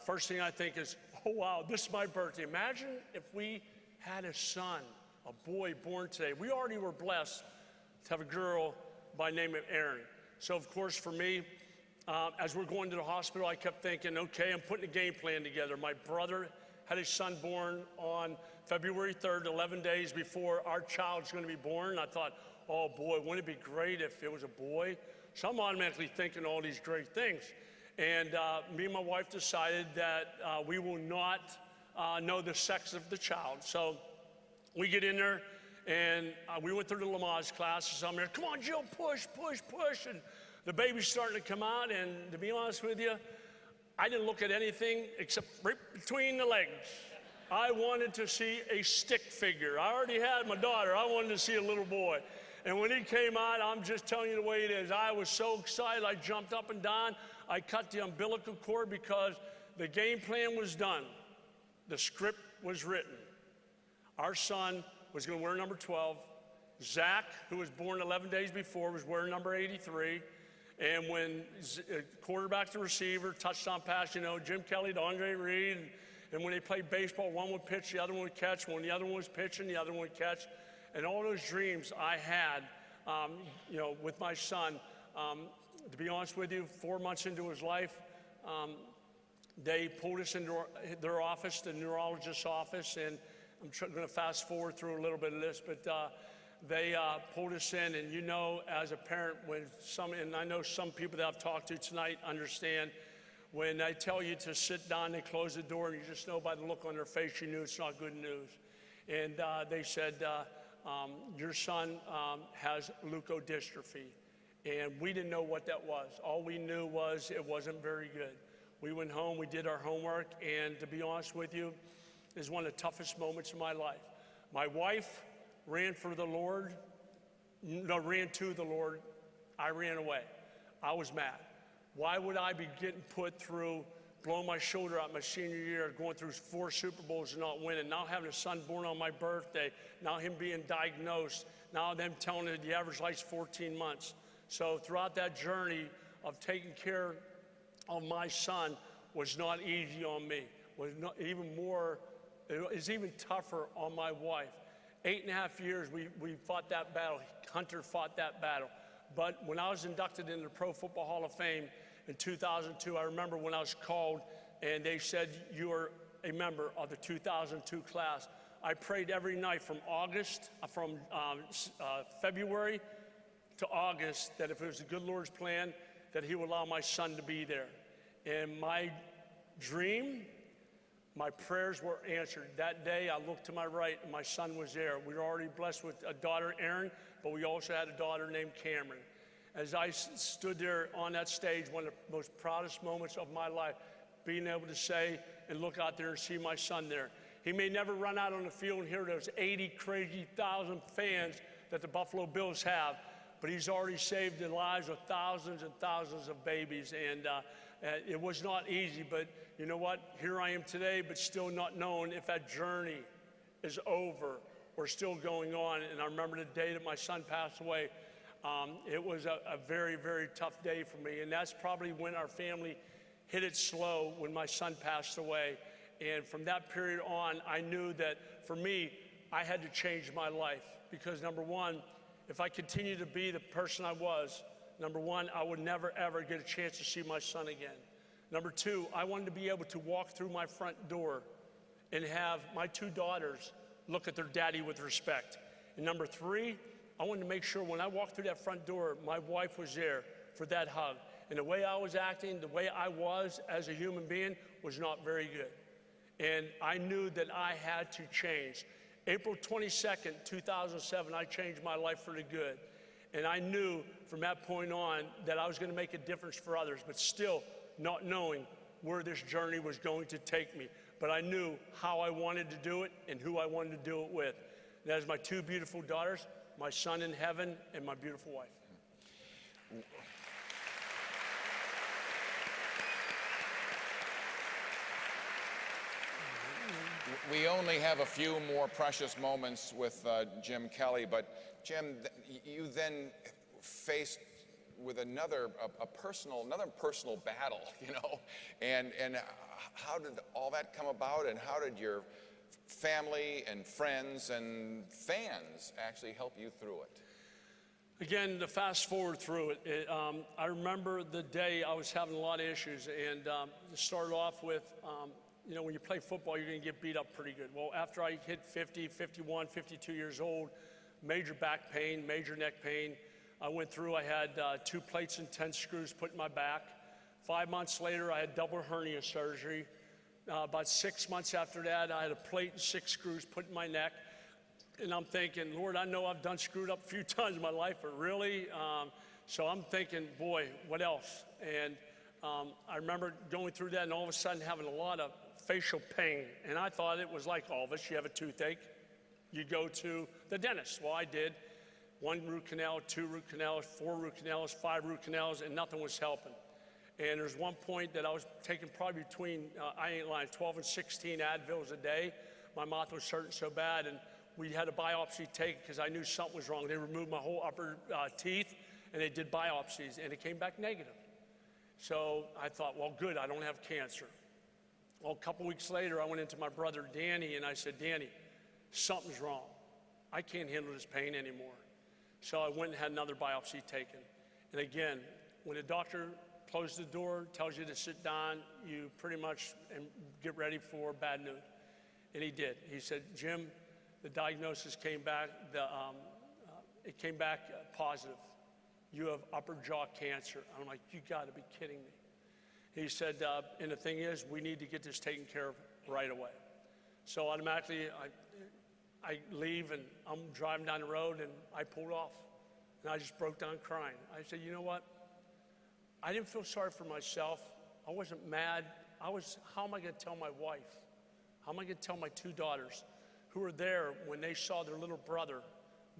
first thing I think is, oh wow, this is my birthday. Imagine if we had a son, a boy born today. We already were blessed to have a girl by the name of Aaron. So of course for me, as we're going to the hospital, I kept thinking, okay, I'm putting a game plan together. My brother had his son born on February 3rd, 11 days before our child's going to be born. I thought, oh boy, wouldn't it be great if it was a boy? So I'm automatically thinking all these great things. And me and my wife decided that we will not know the sex of the child. So we get in there, and we went through the Lamaze classes. I'm there, come on, Jill, push, push, push. And the baby's starting to come out, and to be honest with you, I didn't look at anything except right between the legs. I wanted to see a stick figure. I already had my daughter. I wanted to see a little boy. And when he came out, I'm just telling you the way it is. I was so excited. I jumped up and down. I cut the umbilical cord because the game plan was done. The script was written. Our son was going to wear number 12. Zach, who was born 11 days before, was wearing number 83. And when quarterback to receiver, touchdown pass, you know, Jim Kelly to Andre Reed. And when they played baseball, one would pitch, the other one would catch. When the other one was pitching, the other one would catch. And all those dreams I had, you know, with my son, to be honest with you, 4 months into his life, they pulled us into their office, the neurologist's office, and I'm going to fast forward through a little bit of this, but they pulled us in, and you know, as a parent, and I know some people that I've talked to tonight understand, When I tell you to sit down, they close the door, and you just know by the look on their face, you knew it's not good news. And they said, your son has leukodystrophy. And we didn't know what that was. All we knew was it wasn't very good. We went home, we did our homework, and to be honest with you, it was one of the toughest moments of my life. My wife ran to the Lord. I ran away. I was mad. Why would I be getting put through, blowing my shoulder out my senior year, going through 4 Super Bowls and not winning, now having a son born on my birthday, now him being diagnosed, now them telling me the average life's 14 months. So throughout that journey of taking care of my son was not easy on me. It was even tougher on my wife. 8.5 years we fought that battle. Hunter fought that battle. But when I was inducted into the Pro Football Hall of Fame in 2002, I remember when I was called and they said, you are a member of the 2002 class. I prayed every night from February to August that if it was the good Lord's plan, that he would allow my son to be there. And my dream, my prayers were answered. That day, I looked to my right, and my son was there. We were already blessed with a daughter, Erin, but we also had a daughter named Cameron. As I stood there on that stage, one of the most proudest moments of my life, being able to say and look out there and see my son there. He may never run out on the field and hear those 80 crazy thousand fans that the Buffalo Bills have, but he's already saved the lives of thousands and thousands of babies. And it was not easy, but you know what? Here I am today, but still not knowing if that journey is over or still going on. And I remember the day that my son passed away. It was a very, very tough day for me. And that's probably when our family hit it slow, when my son passed away. And from that period on, I knew that for me, I had to change my life. Because number one, if I continued to be the person I was, number one, I would never, ever get a chance to see my son again. Number two, I wanted to be able to walk through my front door and have my 2 daughters look at their daddy with respect. And number three, I wanted to make sure when I walked through that front door, my wife was there for that hug. And the way I was acting, the way I was as a human being was not very good. And I knew that I had to change. April 22nd, 2007, I changed my life for the good. And I knew from that point on that I was going to make a difference for others, but still not knowing where this journey was going to take me. But I knew how I wanted to do it and who I wanted to do it with. And that is my 2 beautiful daughters, my son in heaven, and my beautiful wife. We only have a few more precious moments with Jim Kelly, but Jim, you then faced with another personal battle, you know, and how did all that come about, and how did your family and friends and fans actually help you through it? Again, to fast forward through it, I remember the day I was having a lot of issues, and to start off with, you know, when you play football, you're going to get beat up pretty good. Well, after I hit 50, 51, 52 years old, major back pain, major neck pain. I went through, I had 2 plates and 10 screws put in my back. 5 months later, I had double hernia surgery. About 6 months after that, I had a plate and 6 screws put in my neck. And I'm thinking, Lord, I know I've done screwed up a few times in my life, but really? So I'm thinking, boy, what else? And I remember going through that and all of a sudden having a lot of facial pain. And I thought it was like all of us. You have a toothache, you go to the dentist. Well, I did. 1 root canal, 2 root canals, 4 root canals, 5 root canals, and nothing was helping. And there's one point that I was taking probably between, I ain't lying, 12 and 16 Advils a day. My mouth was hurting so bad, and we had a biopsy taken because I knew something was wrong. They removed my whole upper teeth, and they did biopsies, and it came back negative. So I thought, well, good, I don't have cancer. Well, a couple weeks later, I went into my brother, Danny, and I said, Danny, something's wrong. I can't handle this pain anymore. So I went and had another biopsy taken. And again, when the doctor closes the door, tells you to sit down, you pretty much get ready for bad news. And he did. He said, Jim, the diagnosis came back, it came back positive. You have upper jaw cancer. I'm like, you gotta be kidding me. He said, and the thing is, we need to get this taken care of right away. So automatically, I leave, and I'm driving down the road, and I pulled off. And I just broke down crying. I said, you know what? I didn't feel sorry for myself. I wasn't mad. How am I going to tell my wife? How am I going to tell my 2 daughters who were there when they saw their little brother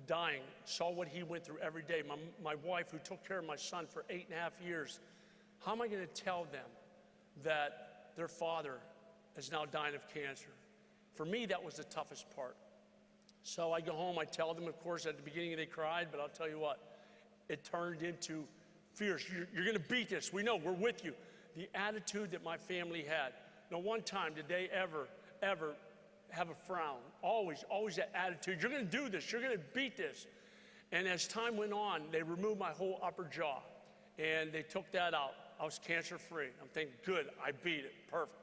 dying, saw what he went through every day? My wife, who took care of my son for 8.5 years, how am I going to tell them that their father is now dying of cancer? For me, that was the toughest part. So I go home, I tell them, of course, at the beginning they cried, but I'll tell you what, it turned into fierce. You're going to beat this. We know, we're with you. The attitude that my family had. Not one time did they ever have a frown. Always that attitude. You're going to do this. You're going to beat this. And as time went on, they removed my whole upper jaw, and they took that out. I was cancer-free. I'm thinking, good, I beat it, perfect.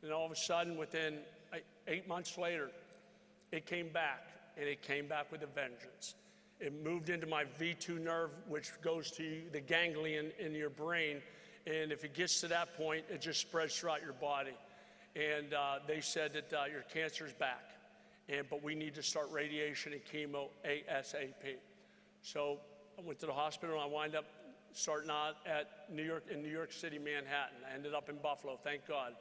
And all of a sudden, within 8 months later, it came back, and it came back with a vengeance. It moved into my V2 nerve, which goes to the ganglion in your brain, and if it gets to that point, it just spreads throughout your body. And they said that your cancer's back, but we need to start radiation and chemo ASAP. So I went to the hospital, and I wound up starting out in New York City, Manhattan. I ended up in Buffalo, thank God.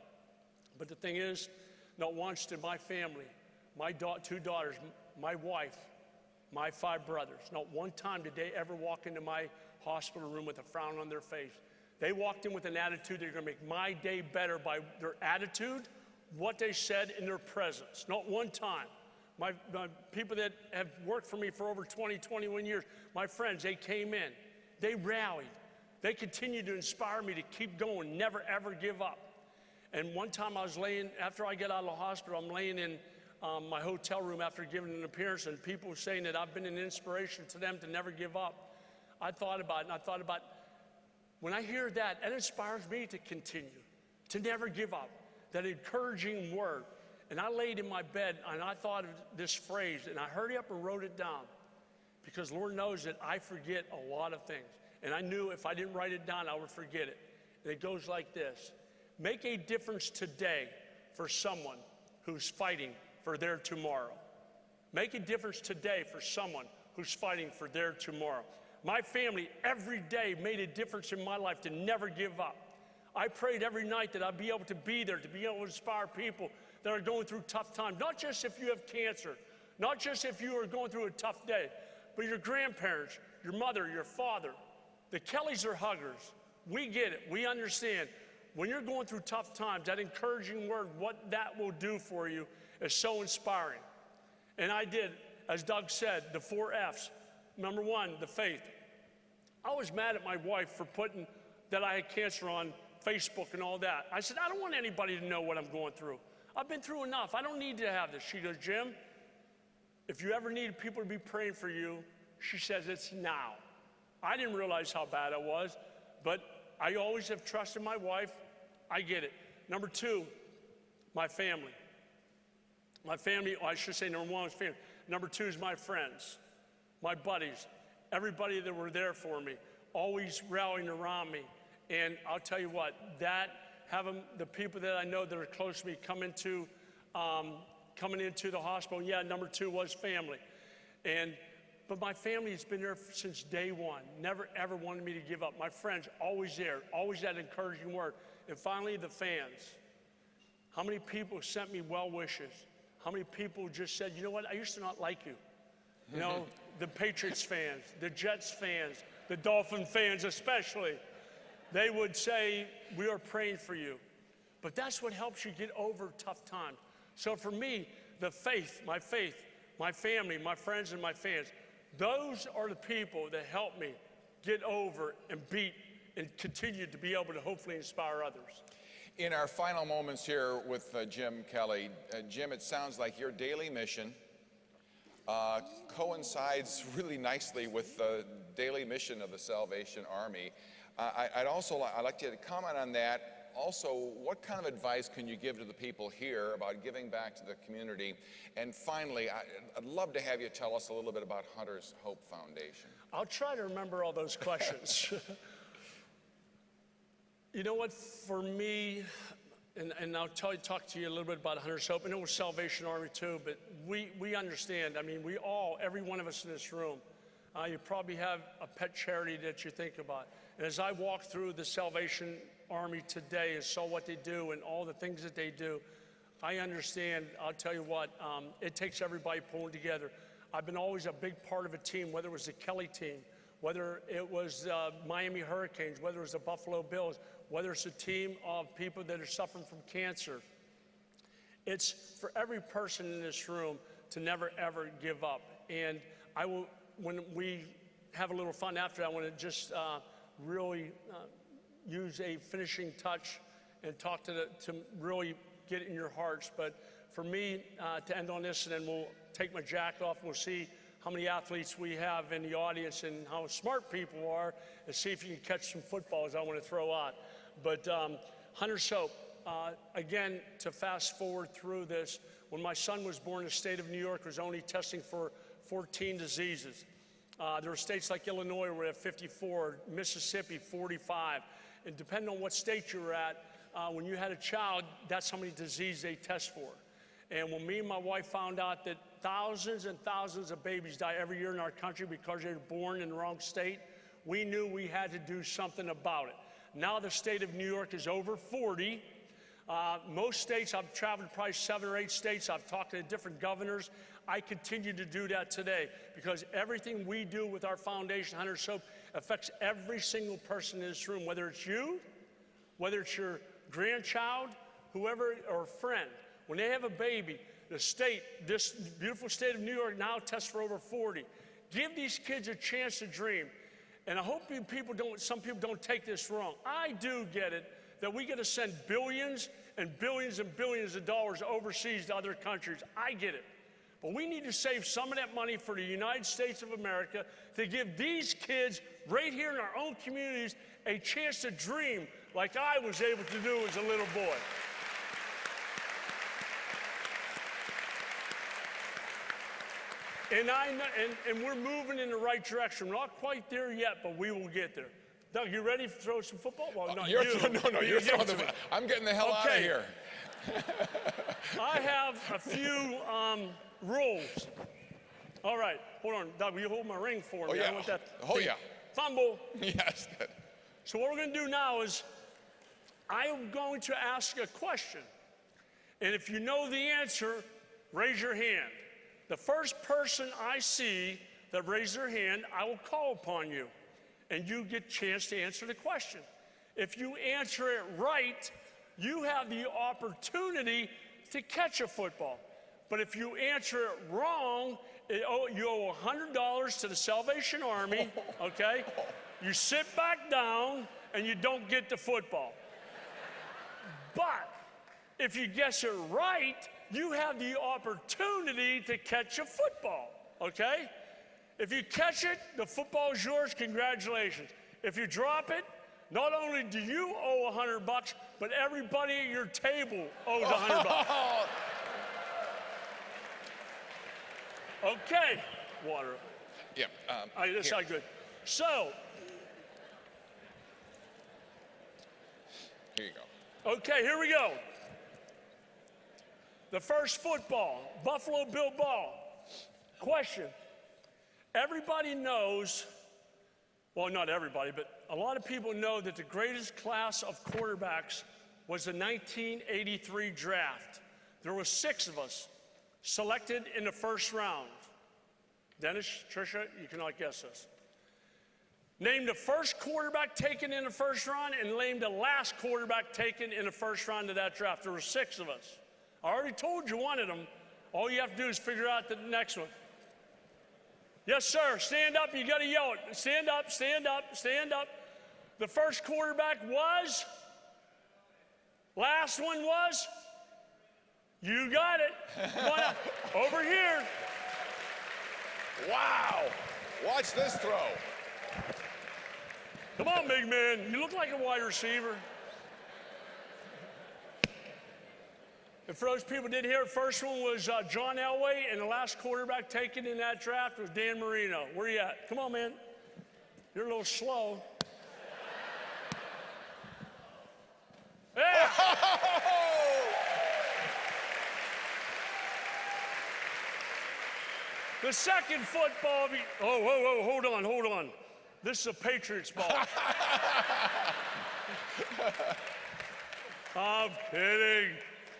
But the thing is, not once did my family, my 2 daughters, my wife, my 5 brothers, not one time did they ever walk into my hospital room with a frown on their face. They walked in with an attitude they're going to make my day better by their attitude, what they said in their presence. Not one time. My people that have worked for me for over 20, 21 years, my friends, they came in. They rallied. They continued to inspire me to keep going, never, ever give up. And one time I was after I got out of the hospital, I'm laying in my hotel room after giving an appearance, and people were saying that I've been an inspiration to them to never give up. I thought about it, when I hear that, it inspires me to continue, to never give up, that encouraging word. And I laid in my bed, and I thought of this phrase, and I hurried up and wrote it down, because Lord knows that I forget a lot of things. And I knew if I didn't write it down, I would forget it. And it goes like this: make a difference today for someone who's fighting for their tomorrow. Make a difference today for someone who's fighting for their tomorrow. My family every day made a difference in my life to never give up. I prayed every night that I'd be able to be there, to be able to inspire people that are going through tough times. Not just if you have cancer, not just if you are going through a tough day, but your grandparents, your mother, your father. The Kellys are huggers. We get it. We understand. When you're going through tough times, that encouraging word, what that will do for you is so inspiring. And I did, as Doug said, the 4 F's. Number 1, the faith. I was mad at my wife for putting that I had cancer on Facebook and all that. I said, I don't want anybody to know what I'm going through. I've been through enough. I don't need to have this. She goes, Jim, if you ever need people to be praying for you, she says, it's now. I didn't realize how bad I was, but I always have trusted my wife. I get it. Number 2, my family. My family, I should say number 1 is family. Number 2 is my friends, my buddies, everybody that were there for me, always rallying around me. And I'll tell you what, having the people that I know that are close to me coming into the hospital, yeah, number 2 was family. But my family has been there since day one, never ever wanted me to give up. My friends, always there, always that encouraging word. And finally, the fans. How many people sent me well wishes? How many people just said, you know what, I used to not like you. You know, the Patriots fans, the Jets fans, the Dolphin fans especially. They would say, we are praying for you. But that's what helps you get over tough times. So for me, the faith, my family, my friends, and my fans, those are the people that help me get over and beat and continue to be able to hopefully inspire others. In our final moments here with Jim Kelly, Jim, it sounds like your daily mission coincides really nicely with the daily mission of the Salvation Army. I'd like you to comment on that. Also, what kind of advice can you give to the people here about giving back to the community? And finally, I'd love to have you tell us a little bit about Hunter's Hope Foundation. I'll try to remember all those questions. You know what, for me, and I'll talk to you a little bit about Hunter's Hope, and it was Salvation Army too, but we understand. I mean, every one of us in this room, you probably have a pet charity that you think about. And as I walked through the Salvation Army today and saw what they do and all the things that they do, I understand. I'll tell you what, it takes everybody pulling together. I've been always a big part of a team, whether it was the Kelly team, whether it was Miami Hurricanes, whether it was the Buffalo Bills, whether it's a team of people that are suffering from cancer. It's for every person in this room to never, ever give up. And I will, when we have a little fun after, I want to just really use a finishing touch and talk to really get it in your hearts. But for me, to end on this, and then we'll take my jacket off, we'll see how many athletes we have in the audience and how smart people are, and see if you can catch some footballs I want to throw out. But Hunter's Hope, again, to fast forward through this, when my son was born, the state of New York was only testing for 14 diseases. There were states like Illinois where they have 54, Mississippi 45. And depending on what state you were at, when you had a child, that's how many diseases they test for. And when me and my wife found out that thousands and thousands of babies die every year in our country because they were born in the wrong state, we knew we had to do something about it. Now the state of New York is over 40. Most states, I've traveled to probably 7 or 8 states. I've talked to different governors. I continue to do that today because everything we do with our foundation, Hunter's Hope, affects every single person in this room, whether it's you, whether it's your grandchild, whoever, or a friend. When they have a baby, the state, this beautiful state of New York now tests for over 40. Give these kids a chance to dream. And I hope some people don't take this wrong. I do get it that we get to send billions and billions and billions of dollars overseas to other countries. I get it. But we need to save some of that money for the United States of America to give these kids right here in our own communities a chance to dream like I was able to do as a little boy. And we're moving in the right direction. We're not quite there yet, but we will get there. Doug, you ready to throw some football? Well, not you're you. You're throwing the. I'm getting the hell out of here. I have a few rules. All right, hold on. Doug, will you hold my ring for me? Oh, yeah. I want that Oh, yeah. Fumble. Yes, good. So what we're going to do now is I am going to ask a question. And if you know the answer, raise your hand. The first person I see that raises their hand, I will call upon you. And you get a chance to answer the question. If you answer it right, you have the opportunity to catch a football. But if you answer it wrong, you owe $100 to the Salvation Army, okay? You sit back down and you don't get the football. But if you guess it right, you have the opportunity to catch a football, okay? If you catch it, the football is yours, congratulations. If you drop it, not only do you owe $100, but everybody at your table owes $100. Okay, water. Yeah. This side good. So. Here you go. Okay, here we go. The first football, Buffalo Bill ball. Question. Everybody knows, well, not everybody, but a lot of people know that the greatest class of quarterbacks was the 1983 draft. There were 6 of us selected in the first round. Dennis, Tricia, you cannot guess this. Name the first quarterback taken in the first round and name the last quarterback taken in the first round of that draft. There were 6 of us. I already told you one of them. All you have to do is figure out the next one. Yes, sir. Stand up. You got to yell it. Stand up, stand up, stand up. The first quarterback was? Last one was? You got it. Come on up. Over here. Wow. Watch this throw. Come on, big man. You look like a wide receiver. And for those people who didn't hear, the first one was John Elway, and the last quarterback taken in that draft was Dan Marino. Where you at? Come on, man. You're a little slow. The second football, hold on. This is a Patriots ball. I'm kidding.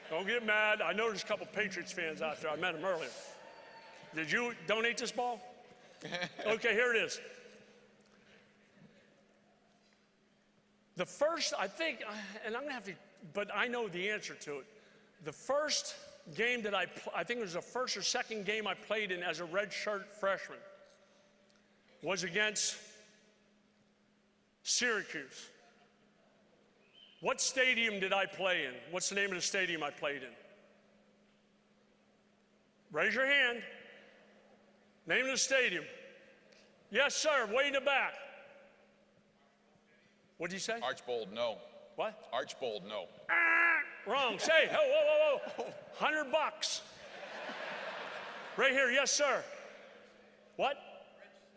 Don't get mad. I know there's a couple Patriots fans out there. I met them earlier. Did you donate this ball? Okay, here it is. The first, I think, and I'm going to have to, but I know the answer to it. The first game that I think it was the first or second game I played in as a redshirt freshman was against Syracuse. What stadium did I play in? What's the name of the stadium I played in? Raise your hand. Name of the stadium. Yes, sir, way in the back. What did you say? Archbold, no. What? Archbold, no. Wrong. Say, whoa. $100. Right here, yes, sir. What?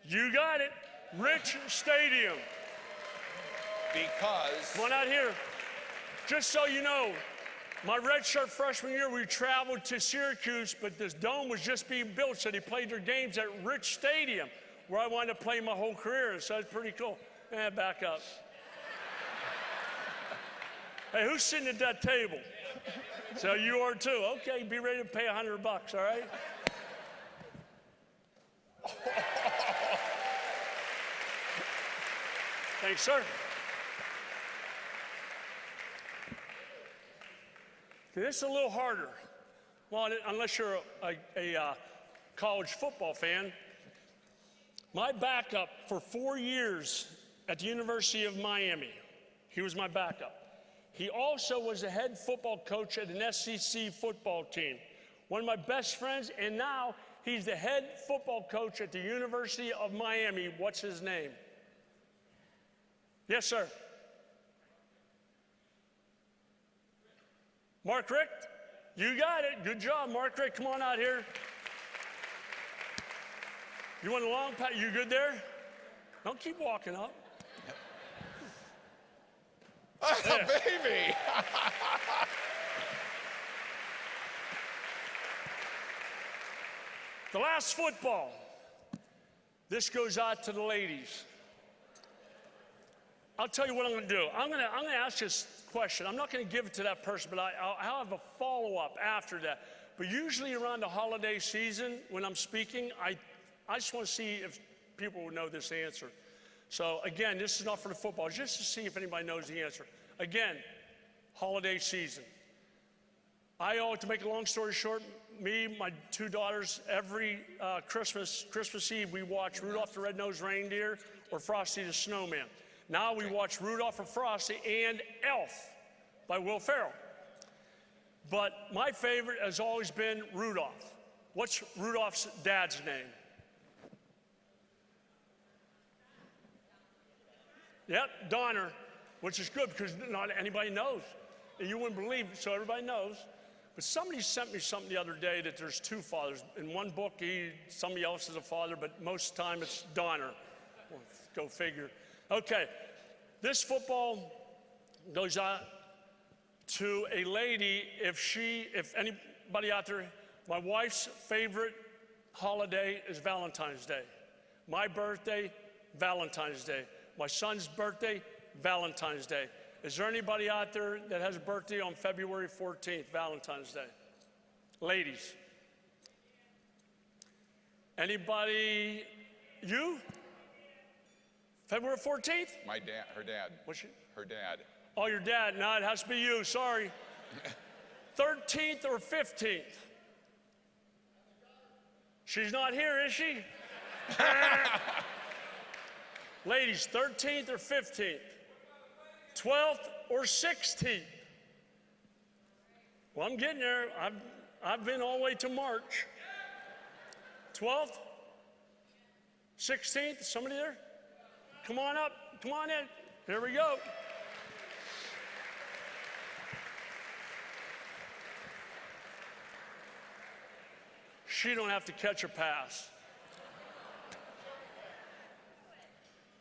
You got it. Rich Stadium. Because... Come on out here. Just so you know, my redshirt freshman year, we traveled to Syracuse, but this dome was just being built, so they played their games at Rich Stadium, where I wanted to play my whole career, so it's pretty cool. Back up. Hey, who's sitting at that table? So you are too. Okay, be ready to pay $100, all right? Thanks, sir. This is a little harder. Well, unless you're a college football fan. My backup for 4 years at the University of Miami, he was my backup. He also was the head football coach at an SEC football team. One of my best friends, and now he's the head football coach at the University of Miami. What's his name? Yes, sir. Mark Richt? You got it. Good job, Mark Richt. Come on out here. You want a long pass? You good there? Don't keep walking up. Yeah. Baby! The last football. This goes out to the ladies. I'll tell you what I'm going to do. I'm going to ask this question. I'm not going to give it to that person, but I'll have a follow-up after that. But usually around the holiday season, when I'm speaking, I just want to see if people would know this answer. So again, this is not for the football, just to see if anybody knows the answer. Again, holiday season. To make a long story short, me, my two daughters, every Christmas Eve, we watch Rudolph the Red-Nosed Reindeer or Frosty the Snowman. Now we watch Rudolph and Frosty and Elf by Will Ferrell. But my favorite has always been Rudolph. What's Rudolph's dad's name? Yep, Donner, which is good because not anybody knows. And you wouldn't believe it, so everybody knows. But somebody sent me something the other day that there's two fathers. In one book, somebody else is a father, but most of the time it's Donner. Well, go figure. Okay, this football goes out to a lady, if anybody out there, my wife's favorite holiday is Valentine's Day. My birthday, Valentine's Day. My son's birthday, Valentine's Day. Is there anybody out there that has a birthday on February 14th, Valentine's Day? Ladies. Anybody? You? February 14th? My dad, her dad. What's she? Her dad. Oh, your dad. No, it has to be you. Sorry. 13th or 15th? She's not here, is she? Ladies, 13th or 15th? 12th or 16th? Well, I'm getting there. I've been all the way to March. 12th? 16th? Somebody there? Come on up. Come on in. Here we go. She don't have to catch a pass.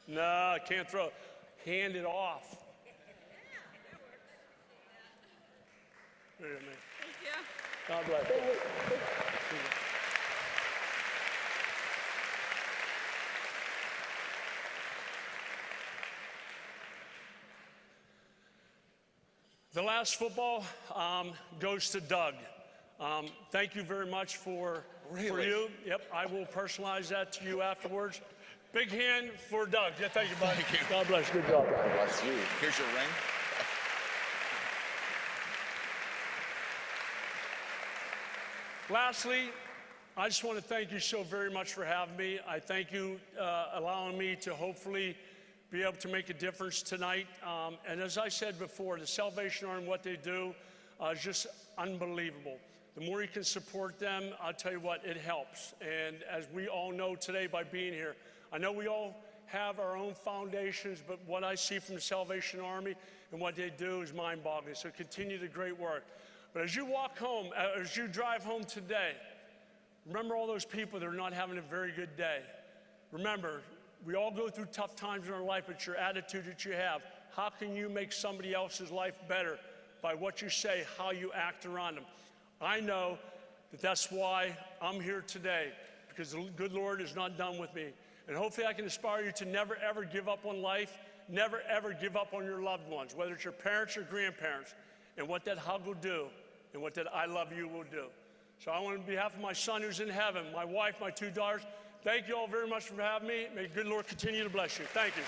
No, I can't throw it. Hand it off. There you go, man. Thank you. God bless you. The last football goes to Doug. Thank you very much for you. Yep, I will personalize that to you afterwards. Big hand for Doug. Yeah, thank you, buddy. Thank you. God bless you. Good job. God bless you. Here's your ring. Lastly, I just want to thank you so very much for having me. I thank you allowing me to hopefully be able to make a difference tonight. And as I said before, the Salvation Army, what they do is just unbelievable. The more you can support them, I'll tell you what, it helps. And as we all know today by being here, I know we all have our own foundations, but what I see from the Salvation Army and what they do is mind-boggling. So continue the great work. But as you walk home, as you drive home today, remember all those people that are not having a very good day. Remember, we all go through tough times in our life, but your attitude that you have, how can you make somebody else's life better by what you say, how you act around them? I know that that's why I'm here today, because the good Lord is not done with me. And hopefully I can inspire you to never, ever give up on life, never, ever give up on your loved ones, whether it's your parents or grandparents, and what that hug will do, and what that I love you will do. So I want, on behalf of my son who's in heaven, my wife, my 2 daughters, thank you all very much for having me. May the good Lord continue to bless you. Thank you.